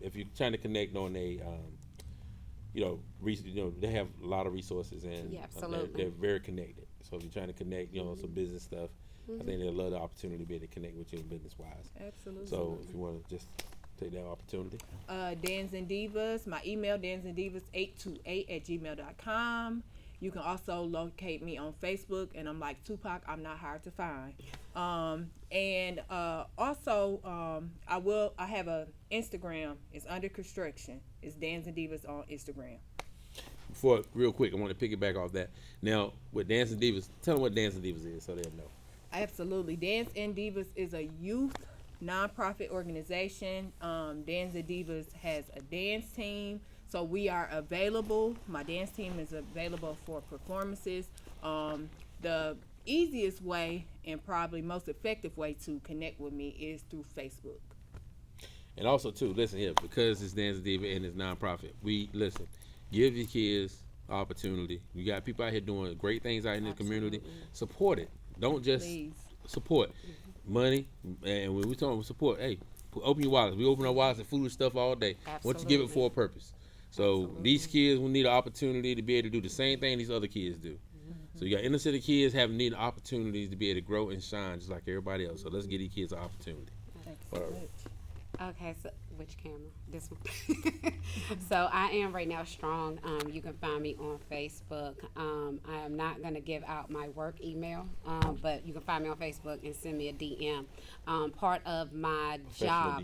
Speaker 1: if you're trying to connect on a, they have a lot of resources, and
Speaker 3: Yeah, absolutely.
Speaker 1: they're very connected. So if you're trying to connect, some business stuff, I think they'll love the opportunity to be able to connect with you business wise.
Speaker 2: Absolutely.
Speaker 1: So if you want to just take that opportunity.
Speaker 2: Dans and Divas. My email, dansandivas828@gmail.com. You can also locate me on Facebook, and I'm like Tupac. I'm not hard to find. Also, I have a Instagram. It's under construction. It's Dans and Divas on Instagram.
Speaker 1: Before, real quick, I want to piggyback off that. Now, with Dance and Divas, tell them what Dance and Divas is so they'll know.
Speaker 2: Absolutely. Dance and Divas is a youth nonprofit organization. Dance and Divas has a dance team, so we are available. My dance team is available for performances. The easiest way and probably most effective way to connect with me is through Facebook.
Speaker 1: And also, too, listen here, because it's Dance and Diva and it's nonprofit, give your kids opportunity. You got people out here doing great things out in the community. Support it. Don't just support. Money, and when we talk about support, hey, open your wallets. We open our wallets and foolish stuff all day. Want to give it for a purpose. So these kids will need an opportunity to be able to do the same thing these other kids do. So you got inner city kids having need opportunities to be able to grow and shine just like everybody else. So let's give these kids an opportunity.
Speaker 3: Okay, so which camera? This one. So I am right now strong. You can find me on Facebook. I am not going to give out my work email, but you can find me on Facebook and send me a DM. Part of my job.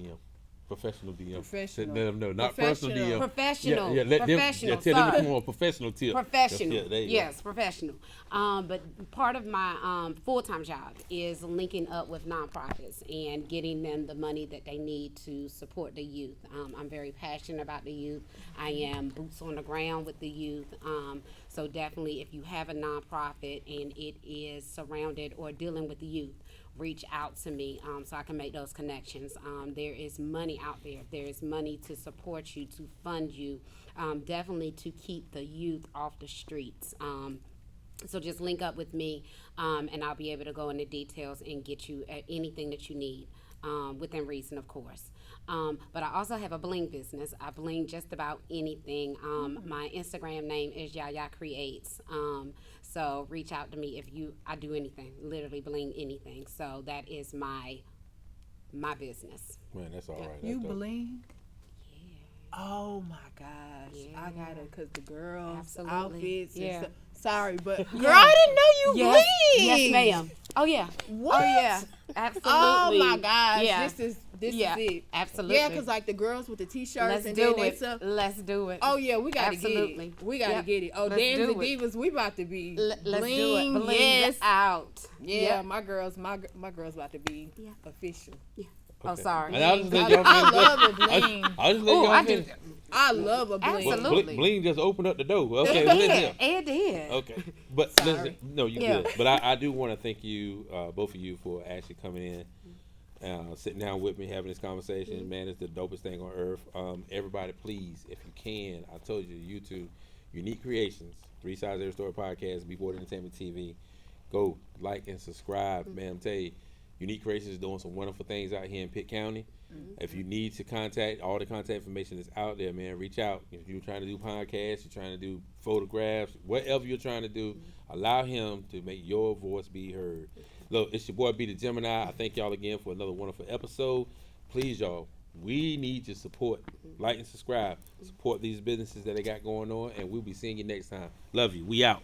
Speaker 1: Professional DM.
Speaker 2: Professional.
Speaker 1: Let them know, not personal DM.
Speaker 3: Professional.
Speaker 1: Yeah, let
Speaker 3: professional.
Speaker 1: them, tell them to come on professional tip.
Speaker 3: Professional.
Speaker 1: Yeah, there you
Speaker 3: yes,
Speaker 1: go.
Speaker 3: professional. But part of my full-time job is linking up with nonprofits and getting them the money that they need to support the youth. I'm very passionate about the youth. I am boots on the ground with the youth. So definitely, if you have a nonprofit and it is surrounded or dealing with the youth, reach out to me so I can make those connections. There is money out there. There is money to support you, to fund you, definitely to keep the youth off the streets. So just link up with me and I'll be able to go into details and get you anything that you need within reason, of course. But I also have a bling business. I bling just about anything. My Instagram name is Yaya Creates. So reach out to me I do anything, literally bling anything. So that is my business.
Speaker 1: Man, that's all right.
Speaker 2: You bling? Oh my gosh, I got it because the girls'
Speaker 3: Absolutely.
Speaker 2: outfits.
Speaker 3: Yeah.
Speaker 2: And stuff. Sorry, but girl, I didn't know you
Speaker 3: Yes,
Speaker 2: bleed.
Speaker 3: yes, ma'am. Oh yeah.
Speaker 2: What?
Speaker 3: Oh yeah. Absolutely.
Speaker 2: Oh my gosh,
Speaker 3: Yeah.
Speaker 2: this is
Speaker 3: Yeah.
Speaker 2: it.
Speaker 3: Absolutely.
Speaker 2: Yeah, because like the girls with the t-shirts
Speaker 3: Let's
Speaker 2: and
Speaker 3: do
Speaker 2: then they
Speaker 3: it.
Speaker 2: stuff.
Speaker 3: Let's do it.
Speaker 2: Oh yeah, we gotta
Speaker 3: Absolutely.
Speaker 2: get it. We gotta
Speaker 3: Yep.
Speaker 2: get it. Oh,
Speaker 3: Let's
Speaker 2: Dance
Speaker 3: do
Speaker 2: and
Speaker 3: it.
Speaker 2: Divas, we about to be
Speaker 3: Let's do it.
Speaker 2: bling.
Speaker 3: Bling
Speaker 2: Yes.
Speaker 3: out.
Speaker 2: Yeah,
Speaker 3: Yep.
Speaker 2: my girls about to be
Speaker 3: Yeah.
Speaker 2: official.
Speaker 3: Oh, sorry.
Speaker 1: And I was just letting y'all
Speaker 2: I
Speaker 1: finish.
Speaker 2: love a bling.
Speaker 1: I was just letting
Speaker 3: Oh,
Speaker 1: y'all
Speaker 3: I do.
Speaker 1: finish.
Speaker 2: I love a bling.
Speaker 3: Absolutely.
Speaker 1: Bling just opened up the door. Okay,
Speaker 3: It
Speaker 1: listen.
Speaker 3: did. It did.
Speaker 1: Okay, but
Speaker 2: Sorry.
Speaker 1: listen, no, you
Speaker 3: Yeah.
Speaker 1: good. But I do want to thank you, both of you, for actually coming in, sitting down with me, having this conversation. Man, it's the dopest thing on earth. Everybody, please, if you can, I told you, YouTube, Unique Creations, 3 Sides Every Story podcast, Before Entertainment TV. Go like and subscribe, man. I'm telling you, Unique Creations is doing some wonderful things out here in Pitt County. If you need to contact, all the contact information is out there, man. Reach out. If you're trying to do podcasts, you're trying to do photographs, whatever you're trying to do, allow him to make your voice be heard. Look, it's your boy B the Gemini. I thank y'all again for another wonderful episode. Please, y'all, we need your support. Like and subscribe. Support these businesses that they got going on, and we'll be seeing you next time. Love you. We out.